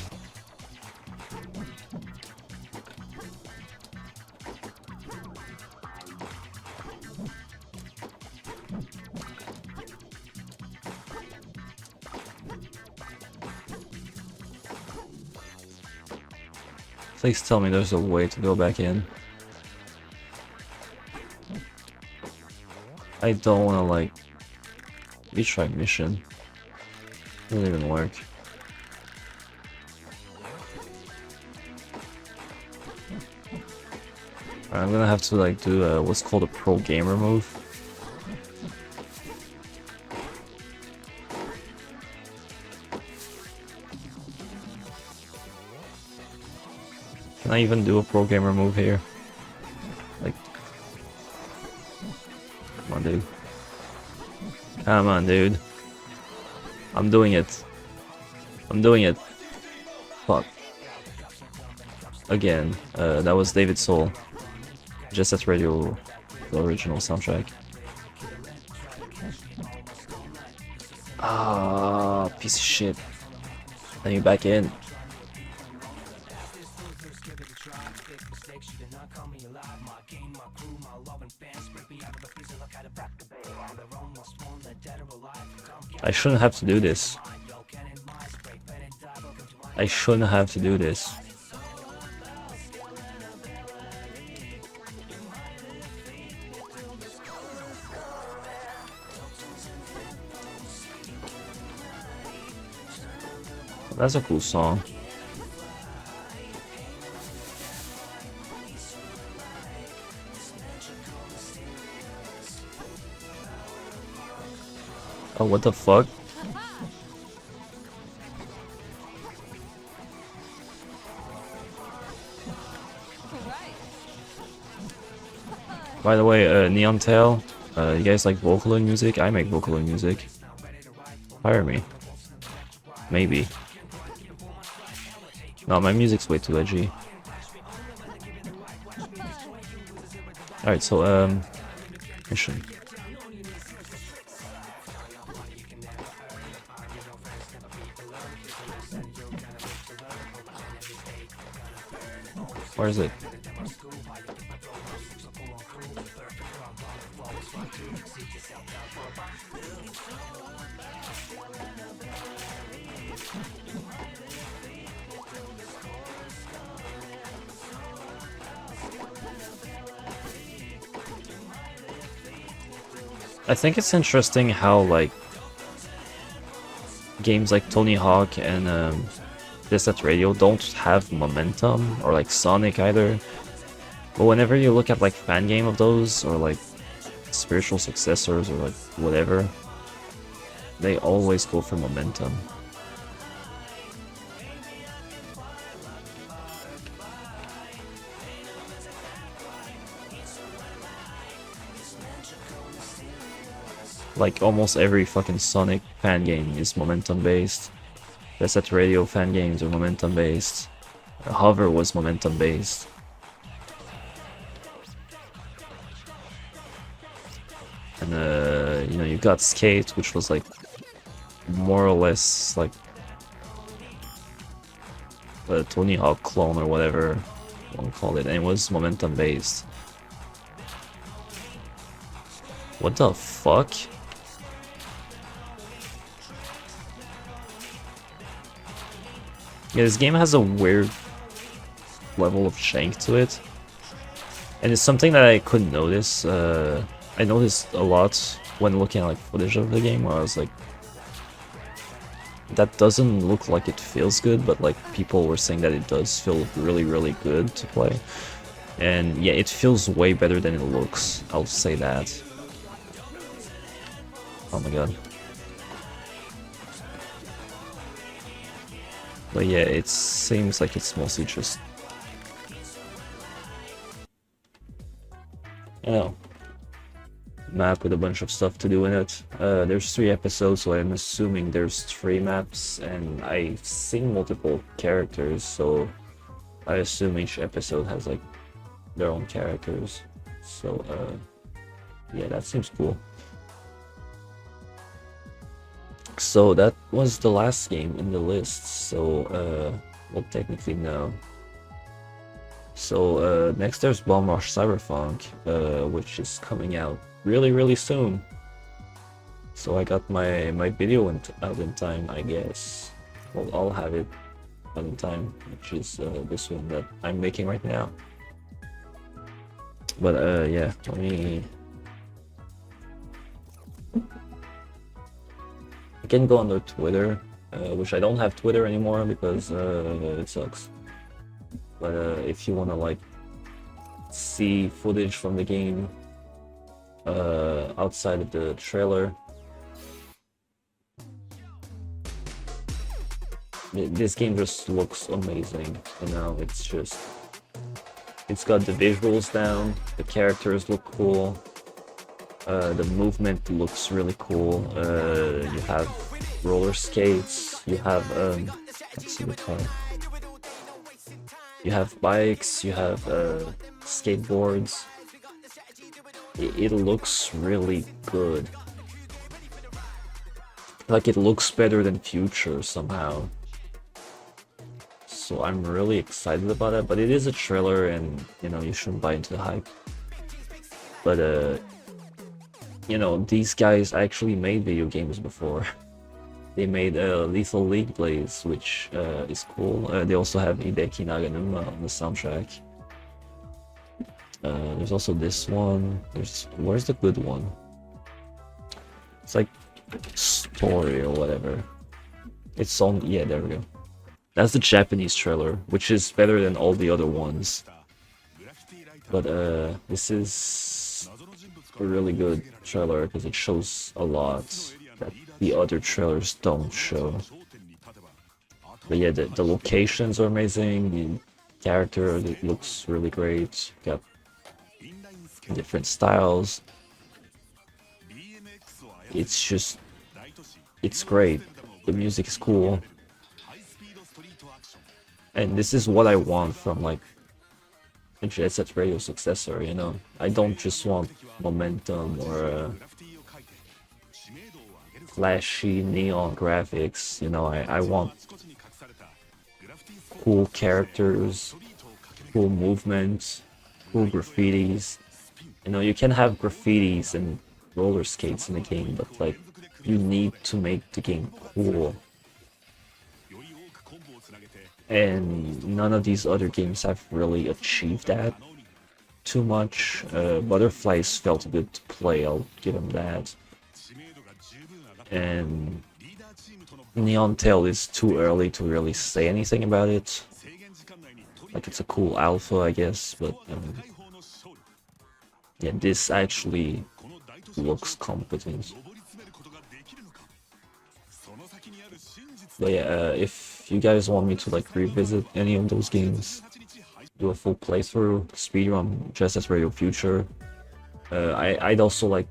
Please tell me there's a way to go back in. I don't wanna like retry mission. Doesn't even work. I'm gonna have to like do what's called a pro gamer move. Can I even do a pro gamer move here? Like, come on, dude. Come on, dude. I'm doing it. I'm doing it. Fuck. Again, that was David Soul. Just at Radio, the original soundtrack. Ah, piece of shit. Let me back in. I shouldn't have to do this. I shouldn't have to do this. That's a cool song. Oh, what the fuck? By the way, Neon Tail, you guys like Vocaloid music? I make Vocaloid music. Hire me. Maybe. No, my music's way too edgy. Alright, so, mission. Where is it? I think it's interesting how, like, games like Tony Hawk and This at Radio don't have momentum, or like Sonic either. But whenever you look at like fan game of those, or like spiritual successors, or like whatever, they always go for momentum. Like almost every fucking Sonic fan game is momentum based. The Set Radio fan games are momentum based. Hover was momentum based. And you know, you got Skate, which was like more or less like a Tony Hawk clone or whatever you want to call it, and it was momentum based. What the fuck? Yeah, this game has a weird level of shank to it, and it's something that I couldn't notice. I noticed a lot when looking at like footage of the game, where I was like, that doesn't look like it feels good, but like people were saying that it does feel really, really good to play. And yeah, it feels way better than it looks, I'll say that. Oh my god. But yeah, it seems like it's mostly just, you know, map with a bunch of stuff to do in it. There's 3 episodes, so I'm assuming there's 3 maps, and I've seen multiple characters, so I assume each episode has like their own characters. So yeah, that seems cool. So that was the last game in the list. So well, technically no. So next there's Bomb Rush Cyberfunk, which is coming out really soon. So I got my video out in time, I guess. Well, I'll have it out in time, which is this one that I'm making right now. But yeah, let me. I can go on the Twitter, which I don't have Twitter anymore because it sucks. But if you wanna like see footage from the game outside of the trailer, this game just looks amazing. You know, it's got the visuals down, the characters look cool, the movement looks really cool. You have roller skates, you have let's see the car. You have bikes, you have skateboards. It looks really good. Like it looks better than Future somehow. So I'm really excited about it, but it is a trailer and you know you shouldn't buy into the hype. But you know, these guys actually made video games before. They made Lethal League Blaze, which is cool. They also have Hideki Naganuma on the soundtrack. There's also this one. Where's the good one? It's like Story or whatever. It's on, yeah, there we go. That's the Japanese trailer, which is better than all the other ones. But this is a really good trailer because it shows a lot that the other trailers don't show. But yeah, the locations are amazing, the character looks really great, got different styles. It's great. The music is cool. And this is what I want from like a Jet Set Radio successor, you know? I don't just want momentum or flashy neon graphics, you know? I want cool characters, cool movements, cool graffitis. You know, you can have graffitis and roller skates in the game, but like, you need to make the game cool. And none of these other games have really achieved that too much. Butterflies felt good to play, I'll give them that. And Neon Tail is too early to really say anything about it. Like, it's a cool alpha, I guess, but yeah, this actually looks competent. But yeah, if you guys want me to like revisit any of those games, do a full playthrough, speedrun JSRF Radio Future, I'd also like,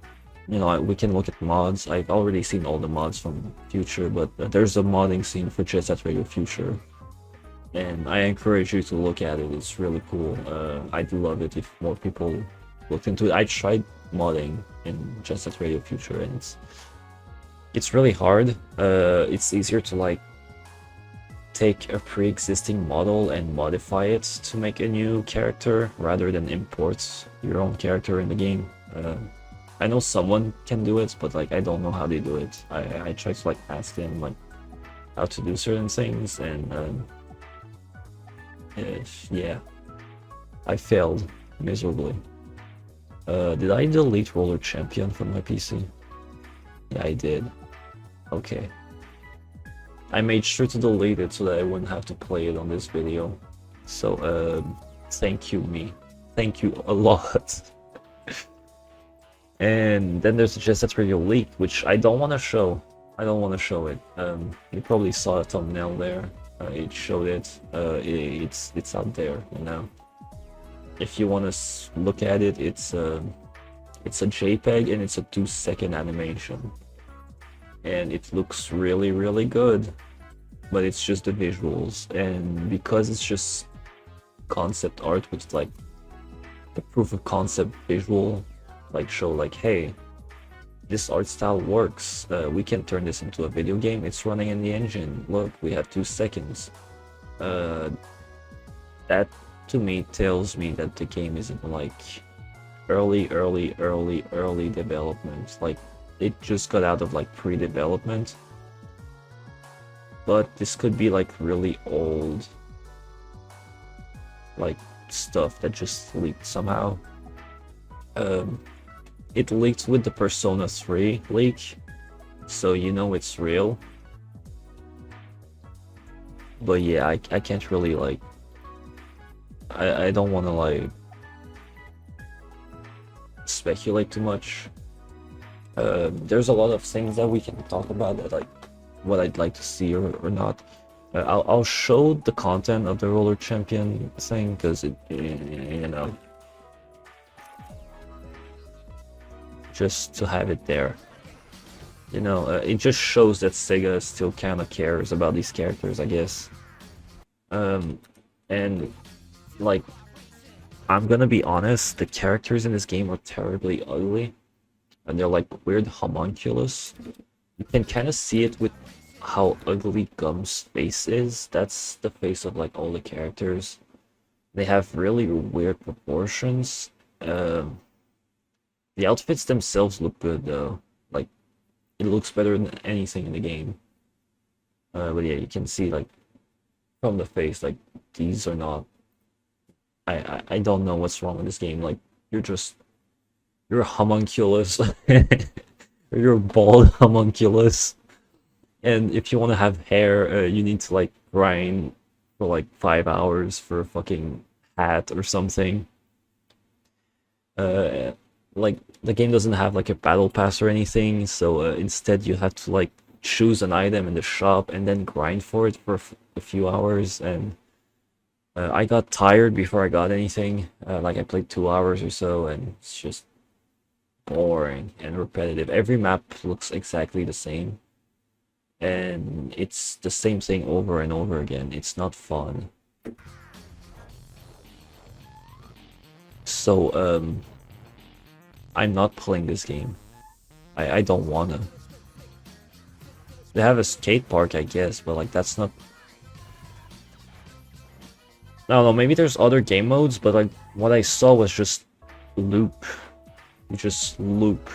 you know, we can look at mods. I've already seen all the mods from Future, but there's a modding scene for JSRF Radio Future, and I encourage you to look at it. It's really cool. I'd love it if more people looked into it. I tried modding in JSRF Radio Future, and it's really hard. It's easier to like take a pre-existing model and modify it to make a new character rather than import your own character in the game. I know someone can do it, but like I don't know how they do it. I try to like ask them like how to do certain things, and yeah, I failed miserably. Did I delete Roller Champion from my PC? Yeah, I did. Okay. I made sure to delete it so that I wouldn't have to play it on this video. So, thank you, me. Thank you a lot. And then there's the JSRF Radio leak, which I don't want to show. I don't want to show it. You probably saw a thumbnail there. It showed it. It's out there, you know. If you want to look at it, it's a JPEG and it's a 2-second animation. And it looks really, really good, but it's just the visuals, and because it's just concept art with like the proof of concept visual, like show like, hey, this art style works. We can turn this into a video game. It's running in the engine. Look, we have 2 seconds. That to me tells me that the game isn't like early development. Like it just got out of like pre-development. But this could be like really old like stuff that just leaked somehow. It leaked with the Persona 3 leak, so you know it's real. But yeah, I can't really like I don't want to like speculate too much. There's a lot of things that we can talk about that like what I'd like to see or not. I'll show the content of the Roller Champion thing because it, you know, just to have it there. You know, it just shows that Sega still kind of cares about these characters, I guess. And like, I'm gonna be honest, the characters in this game are terribly ugly, and they're like weird homunculus. You can kind of see it with how ugly Gum's face is. That's the face of like all the characters. They have really weird proportions. The outfits themselves look good though. Like it looks better than anything in the game. But yeah, you can see like from the face, like these are not. I don't know what's wrong with this game. Like you're a homunculus. You're a bald homunculus. And if you want to have hair, you need to like grind for like 5 hours for a fucking hat or something. Like the game doesn't have like a battle pass or anything, so instead you have to like choose an item in the shop and then grind for it for a few hours. And I got tired before I got anything. Like I played 2 hours or so, and it's just boring and repetitive. Every map looks exactly the same, and it's the same thing over and over again. It's not fun. So I'm not playing this game. I don't wanna. They have a skate park, I guess, but like that's not. I don't know, maybe there's other game modes, but like what I saw was just loop. You just loop.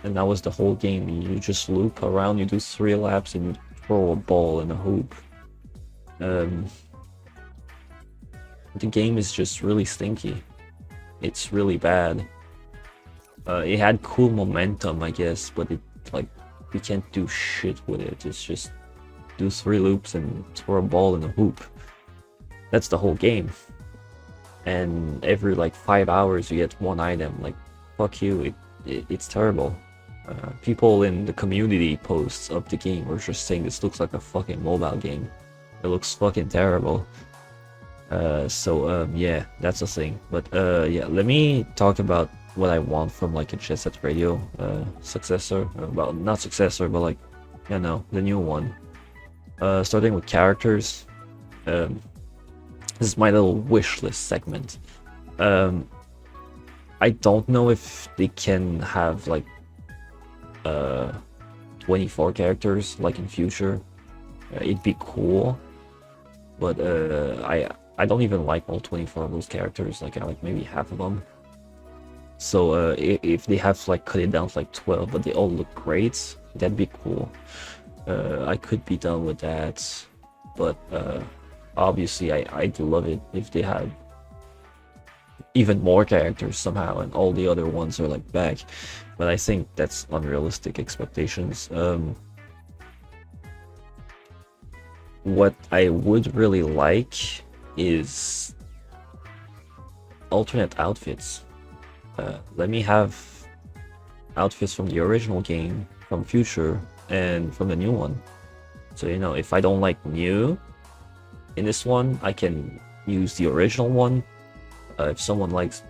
And that was the whole game. You just loop around, you do 3 laps, and you throw a ball in a hoop. The game is just really stinky. It's really bad. It had cool momentum, I guess, but it like you can't do shit with it. It's just do 3 loops and throw a ball in a hoop. That's the whole game. And every like 5 hours you get 1 item. Like fuck you. It's terrible. People in the community posts of the game were just saying this looks like a fucking mobile game. It looks fucking terrible. Yeah, that's the thing. But yeah, let me talk about what I want from like a Jet Set Radio successor. Well, not successor, but like, you know, the new one. Starting with characters. This is my little wish list segment. I don't know if they can have like 24 characters like in future. It'd be cool, but I don't even like all 24 of those characters. Like I like maybe half of them. So if they have to like cut it down to like 12, but they all look great, that'd be cool. I could be done with that, but obviously I'd love it if they had even more characters somehow and all the other ones are like back, but I think that's unrealistic expectations. What I would really like is alternate outfits. Let me have outfits from the original game, from future, and from the new one. So you know, if I don't like new in this one, I can use the original one. If someone likes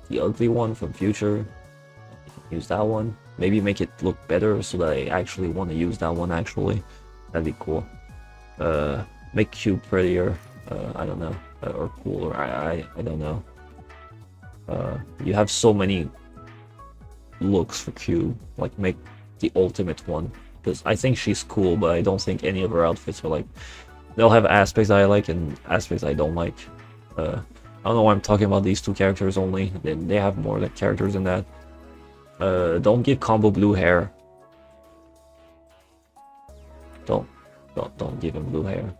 the ugly one from future, I can use that one. Maybe make it look better so that I actually want to use that one actually. That'd be cool. Make Q prettier, I don't know, or cooler, I don't know. You have so many looks for Q, like make the ultimate one. Because I think she's cool, but I don't think any of her outfits are like. They'll have aspects I like and aspects I don't like. I don't know why I'm talking about these two characters only. They have more like characters than that. Don't give Combo blue hair. Don't give him blue hair.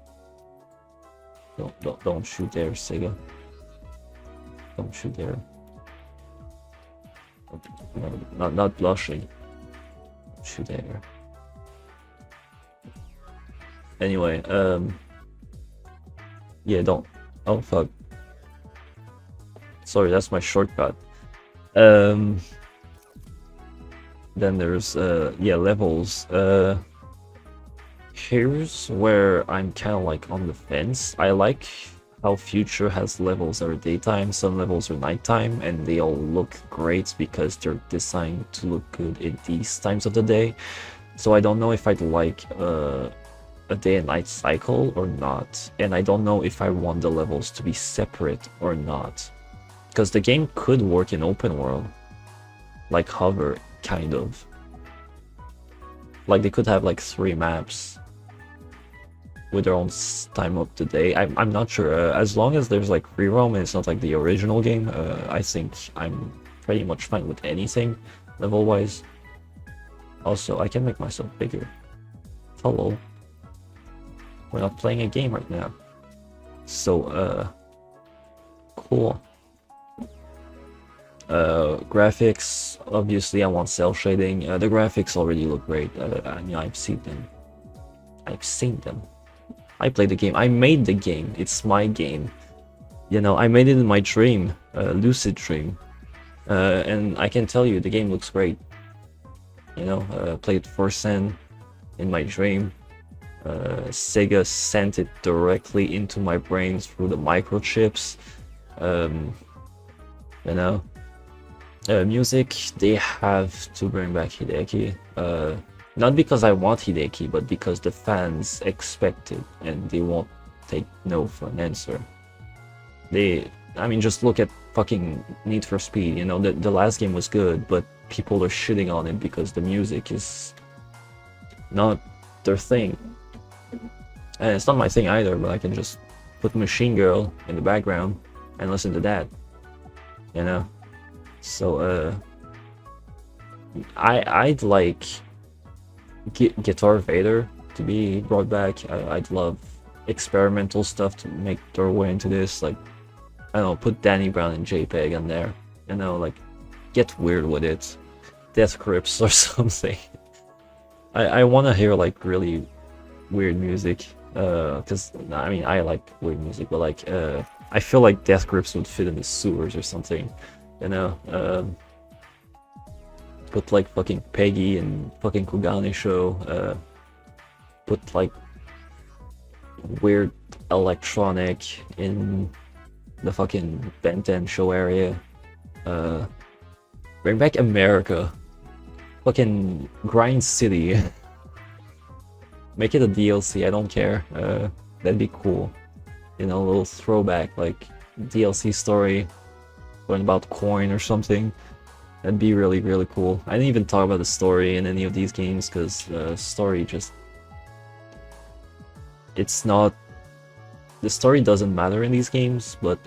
Don't shoot there, Sega. Don't shoot there. Not blushing. Shoot there. Anyway, yeah, don't. Oh fuck. Sorry, that's my shortcut. Then there's yeah, levels. Here's where I'm kind of like on the fence. I like how Future has levels that are daytime, some levels are nighttime, and they all look great because they're designed to look good in these times of the day. So I don't know if I'd like a day and night cycle or not, and I don't know if I want the levels to be separate or not, because the game could work in open world, like Hover, kind of. Like they could have like 3 maps with their own time of the day. I'm not sure. As long as there's like free roam and it's not like the original game, I think I'm pretty much fine with anything level wise. Also, I can make myself bigger. Hello. We're not playing a game right now. So, cool. Graphics, obviously I want cell shading. The graphics already look great. I mean, I've seen them. I played the game. I made the game. It's my game. You know, I made it in my dream, lucid dream. And I can tell you, the game looks great. You know, played for Sen in my dream. Sega sent it directly into my brain through the microchips. You know, music, they have to bring back Hideki. Not because I want Hideki, but because the fans expect it and they won't take no for an answer. I mean, just look at fucking Need for Speed. You know, the last game was good, but people are shitting on it because the music is not their thing. And it's not my thing either, but I can just put Machine Girl in the background and listen to that. You know? So, I'd like Guitar Vader to be brought back. I'd love experimental stuff to make their way into this. Like, I don't know, put Danny Brown and JPEG in there. You know, like, get weird with it. Death Grips or something. I want to hear, like, really weird music. Because, I mean, I like weird music, but, like, I feel like Death Grips would fit in the sewers or something. You know? Put like fucking Peggy and fucking Kugane show, put like weird electronic in the fucking Ben 10 show area, bring back America, fucking Grind City, make it a DLC, I don't care, that'd be cool, you know, a little throwback, like DLC story, learn about coin or something. That'd be really, really cool. I didn't even talk about the story in any of these games because the story just... It's not... The story doesn't matter in these games, but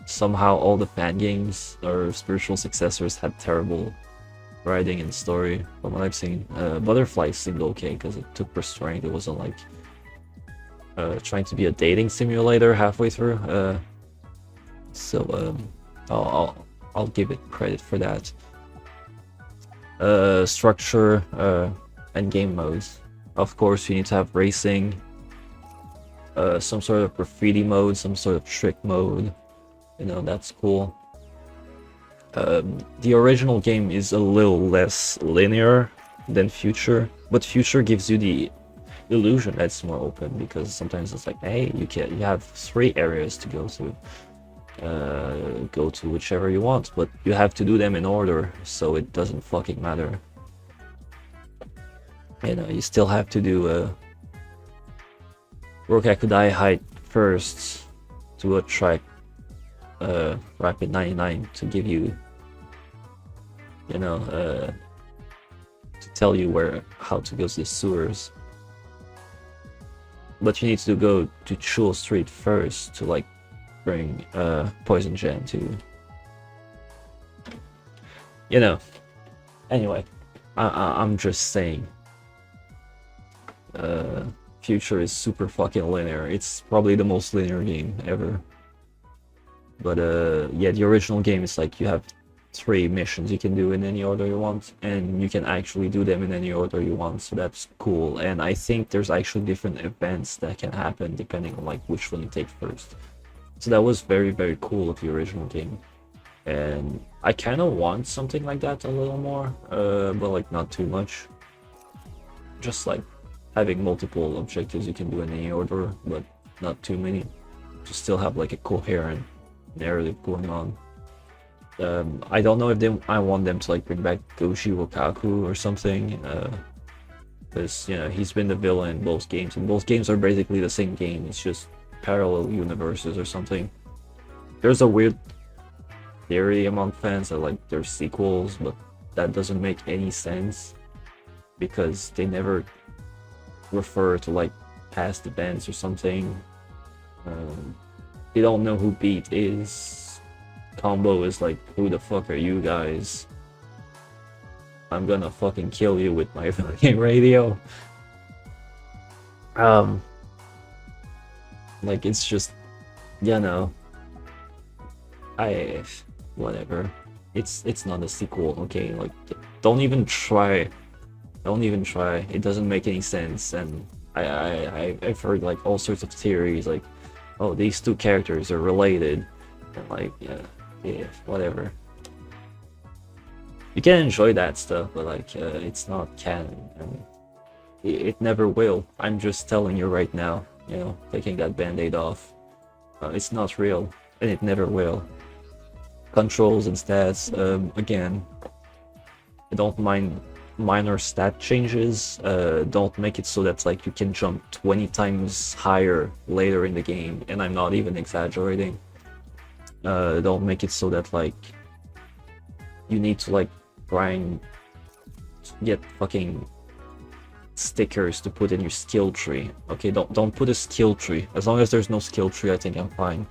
somehow all the fan games or spiritual successors had terrible writing and story from what I've seen. Butterfly seemed okay because it took restraint. It wasn't like trying to be a dating simulator halfway through. So I'll give it credit for that. Structure and game modes. Of course, you need to have racing, some sort of graffiti mode, some sort of trick mode. You know, that's cool. The original game is a little less linear than Future, but Future gives you the illusion that it's more open because sometimes it's like, hey, you have 3 areas to go to. Go to whichever you want, but you have to do them in order, so it doesn't fucking matter. You know, you still have to do Rokakudai height first to attract Rapid 99 to give you, you know, to tell you how to go to the sewers. But you need to go to Chul Street first to like bring Poison Jam to, you know. Anyway, I'm just saying, Future is super fucking linear. It's probably the most linear game ever. But yeah, the original game is like you have 3 missions you can do in any order you want, and you can actually do them in any order you want, so that's cool. And I think there's actually different events that can happen depending on like which one you take first. So that was very, very cool of the original game. And I kind of want something like that a little more, but like not too much. Just like having multiple objectives you can do in any order, but not too many. To still have like a coherent narrative going on. I don't know if I want them to like bring back Goshi Wakaku or something, because you know he's been the villain in both games, and both games are basically the same game. It's just parallel universes or something. There's a weird theory among fans that like there's sequels, but that doesn't make any sense because they never refer to like past events or something. They don't know who Beat is. Combo is like, who the fuck are you guys? I'm gonna fucking kill you with my fucking radio. Like it's just, you know, whatever. It's not a sequel, okay? Like don't even try. It doesn't make any sense. And I've heard like all sorts of theories like, oh, these 2 characters are related, and like yeah, whatever. You can enjoy that stuff, but like it's not canon, and it never will. I'm just telling you right now, you know, taking that band-aid off. It's not real, and it never will. Controls and stats, again, I don't mind minor stat changes. Don't make it so that like you can jump 20 times higher later in the game, and I'm not even exaggerating. Don't make it so that like you need to like grind to get fucking stickers to put in your skill tree. Okay, don't put a skill tree. As long as there's no skill tree, I think I'm fine.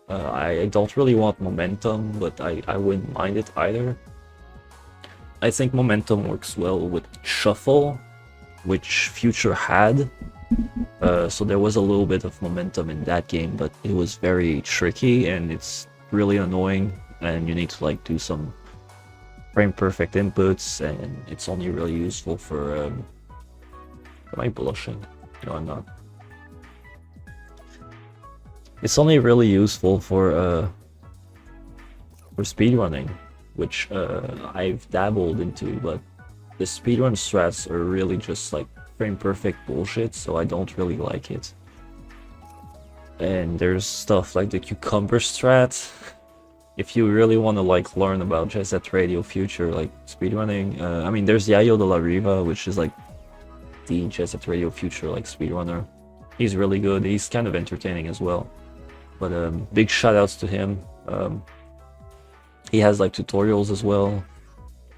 I don't really want momentum, but I wouldn't mind it either. I think momentum works well with shuffle, which Future had. So there was a little bit of momentum in that game, but it was very tricky and it's really annoying, and you need to like do some frame perfect inputs, and it's only really useful for am I blushing? No, I'm not. It's only really useful for speedrunning, which I've dabbled into, but the speedrun strats are really just like frame perfect bullshit, so I don't really like it. And there's stuff like the cucumber strat. If you really want to like learn about Jet Set Radio Future like speedrunning, I mean there's Yayo de la Riva, which is like the Jet Set Radio Future like speedrunner. He's really good. He's kind of entertaining as well. But big shoutouts to him. He has like tutorials as well.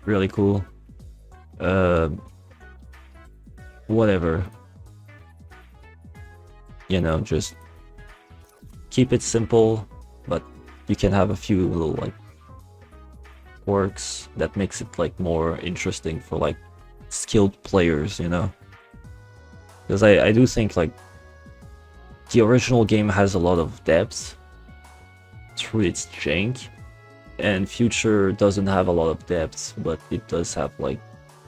Really cool. Whatever. You know, just keep it simple, but you can have a few little like quirks that makes it like more interesting for like skilled players, you know. Because I do think like the original game has a lot of depth through its jank, and Future doesn't have a lot of depth, but it does have like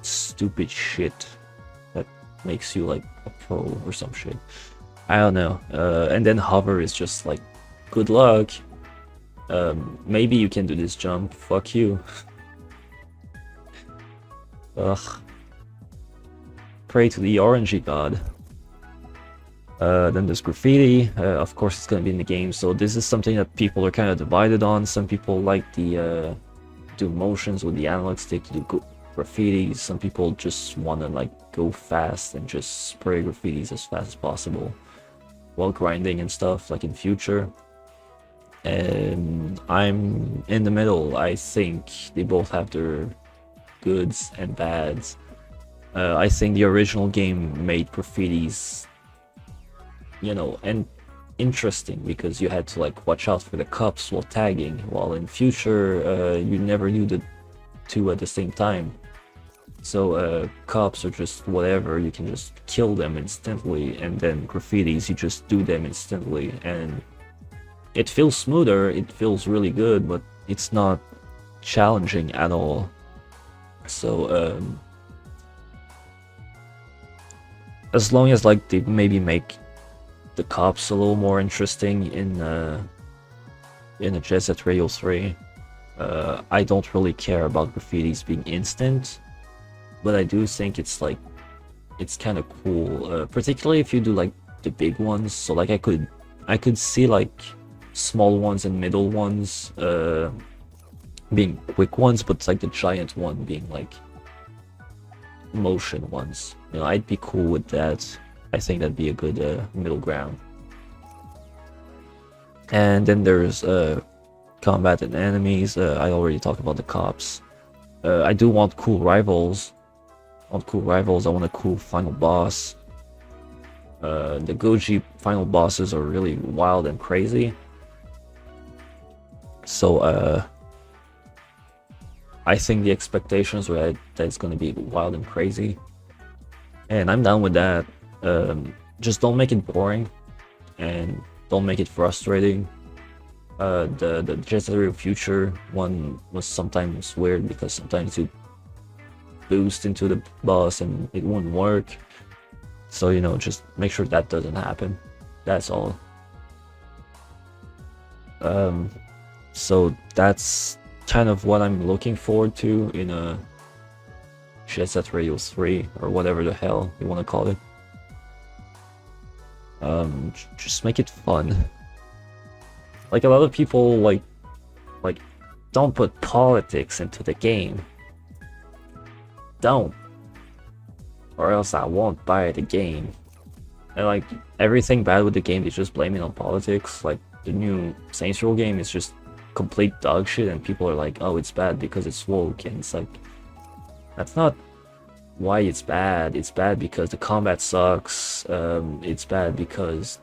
stupid shit that makes you like a pro or some shit. I don't know. And then hover is just like, good luck. Maybe you can do this jump. Fuck you. Ugh. Pray to the orangey god. Then there's graffiti. Of course it's gonna be in the game, so this is something that people are kind of divided on. Some people like the do motions with the analog stick to do graffiti. Some people just want to like go fast and just spray graffitis as fast as possible while grinding and stuff, like in Future. and I'm in the middle. I think they both have their goods and bads. I think the original game made graffitis, and interesting because you had to like watch out for the cops while tagging, while in future you never knew the two at the same time. So cops are just whatever, you can just kill them instantly, and then graffitis, you just do them instantly, and it feels smoother, it feels really good, but it's not challenging at all. So as long as like they maybe make the cops a little more interesting in a Jet Set Radio 3, I don't really care about graffitis being instant, but I do think it's kind of cool, particularly if you do like the big ones. So like I could see like small ones and middle ones being quick ones, but like the giant one being like motion ones. I'd be cool with that. I think that'd be a good middle ground. And then there's combat and enemies. I already talked about the cops. I do want cool rivals. I want a cool final boss. The Goji final bosses are really wild and crazy. So I think the expectations were that it's gonna be wild and crazy, and I'm down with that. Just don't make it boring, and don't make it frustrating. The JSRF Future one was sometimes weird because sometimes you boost into the boss and it wouldn't work. So just make sure that doesn't happen. That's all. So that's kind of what I'm looking forward to in a Jet Set Radio 3 or whatever the hell you want to call it. Just make it fun. Like a lot of people like don't put politics into the game. Don't, or else I won't buy the game. And like everything bad with the game, they just blame it on politics. Like the new Saints Row game is just complete dog shit, and people are like, oh, it's bad because it's woke, and it's like, that's not why it's bad. It's bad because the combat sucks. It's bad because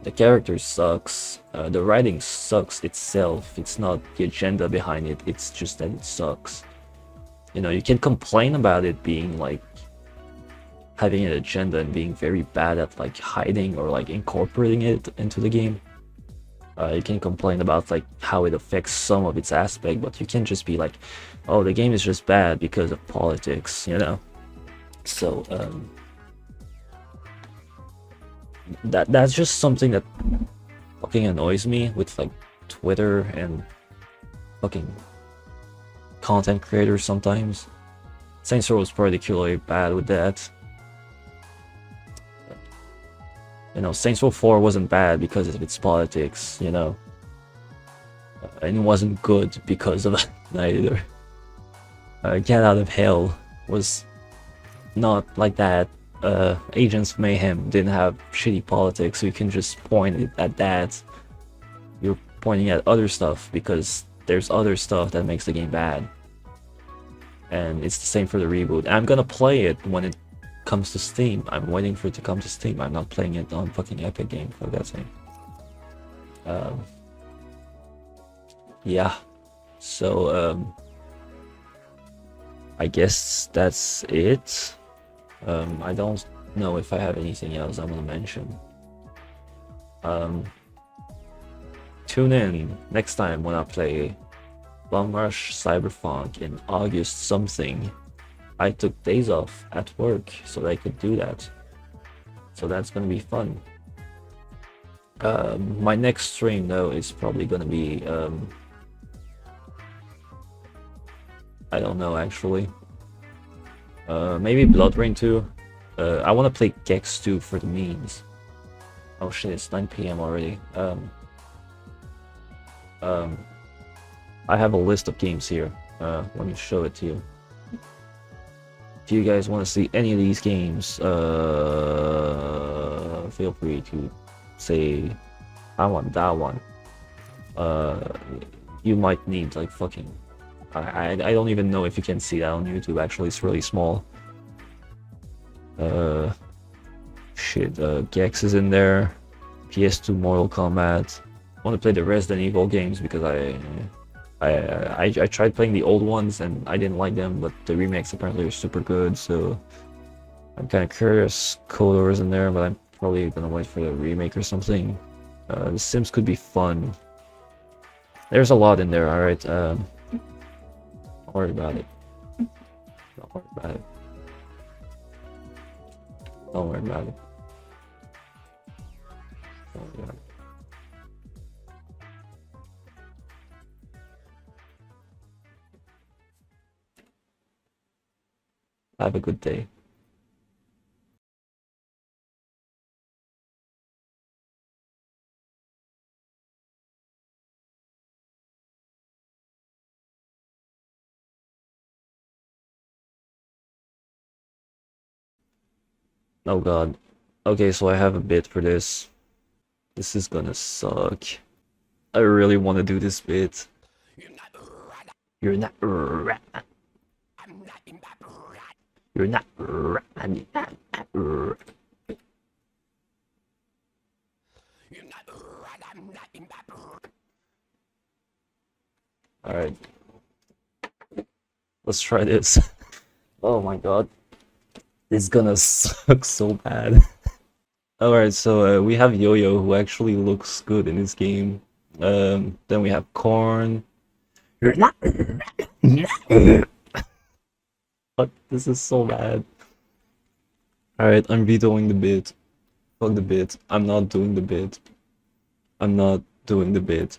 the character sucks. The writing sucks itself. It's not the agenda behind it. It's just that it sucks. You can complain about it being like having an agenda and being very bad at like hiding or like incorporating it into the game. You can complain about like how it affects some of its aspect, but you can't just be like, oh, the game is just bad because of politics, So that's just something that fucking annoys me with like Twitter and fucking content creators sometimes. Saints Row was particularly bad with that. Saints Row 4 wasn't bad because of its politics, and it wasn't good because of that either. Get Out of Hell was not like that. Agents of Mayhem didn't have shitty politics, so you can just point it at that. You're pointing at other stuff because there's other stuff that makes the game bad. And it's the same for the reboot. I'm gonna play it when it comes to Steam. I'm waiting for it to come to Steam. I'm not playing it on fucking Epic Game, for that sake. Yeah. So I guess that's it. I don't know if I have anything else I want to mention. Tune in next time when I play Bomb Rush Cyberfunk in August something. I took days off at work so that I could do that. So that's gonna be fun. My next stream though is probably gonna be I don't know actually. Maybe Blood Rain 2. I want to play Gex 2 for the memes. Oh shit, it's 9 PM already. I have a list of games here. Let me show it to you. If you guys want to see any of these games, feel free to say, I want that one. you might need like fucking. I don't even know if you can see that on YouTube. Actually, it's really small. Shit. Gex is in there. PS2 Mortal Kombat. I want to play the Resident Evil games because I tried playing the old ones and I didn't like them, but the remakes apparently are super good. So I'm kind of curious. KOTOR is in there, but I'm probably gonna wait for the remake or something. The Sims could be fun. There's a lot in there. All right. Don't worry about it. Don't worry about it. Don't worry about it. Don't worry about it. Have a good day. Oh god. Okay, so I have a bit for this. This is gonna suck. I really want to do this bit. You're not rat. You're not rat. Alright. Let's try this. Oh my god. This is gonna suck so bad. Alright, so we have Yo-Yo, who actually looks good in this game. Then we have Corn. Fuck, this is so bad. Alright, I'm vetoing the bit. Fuck the bit. I'm not doing the bit. I'm not doing the bit.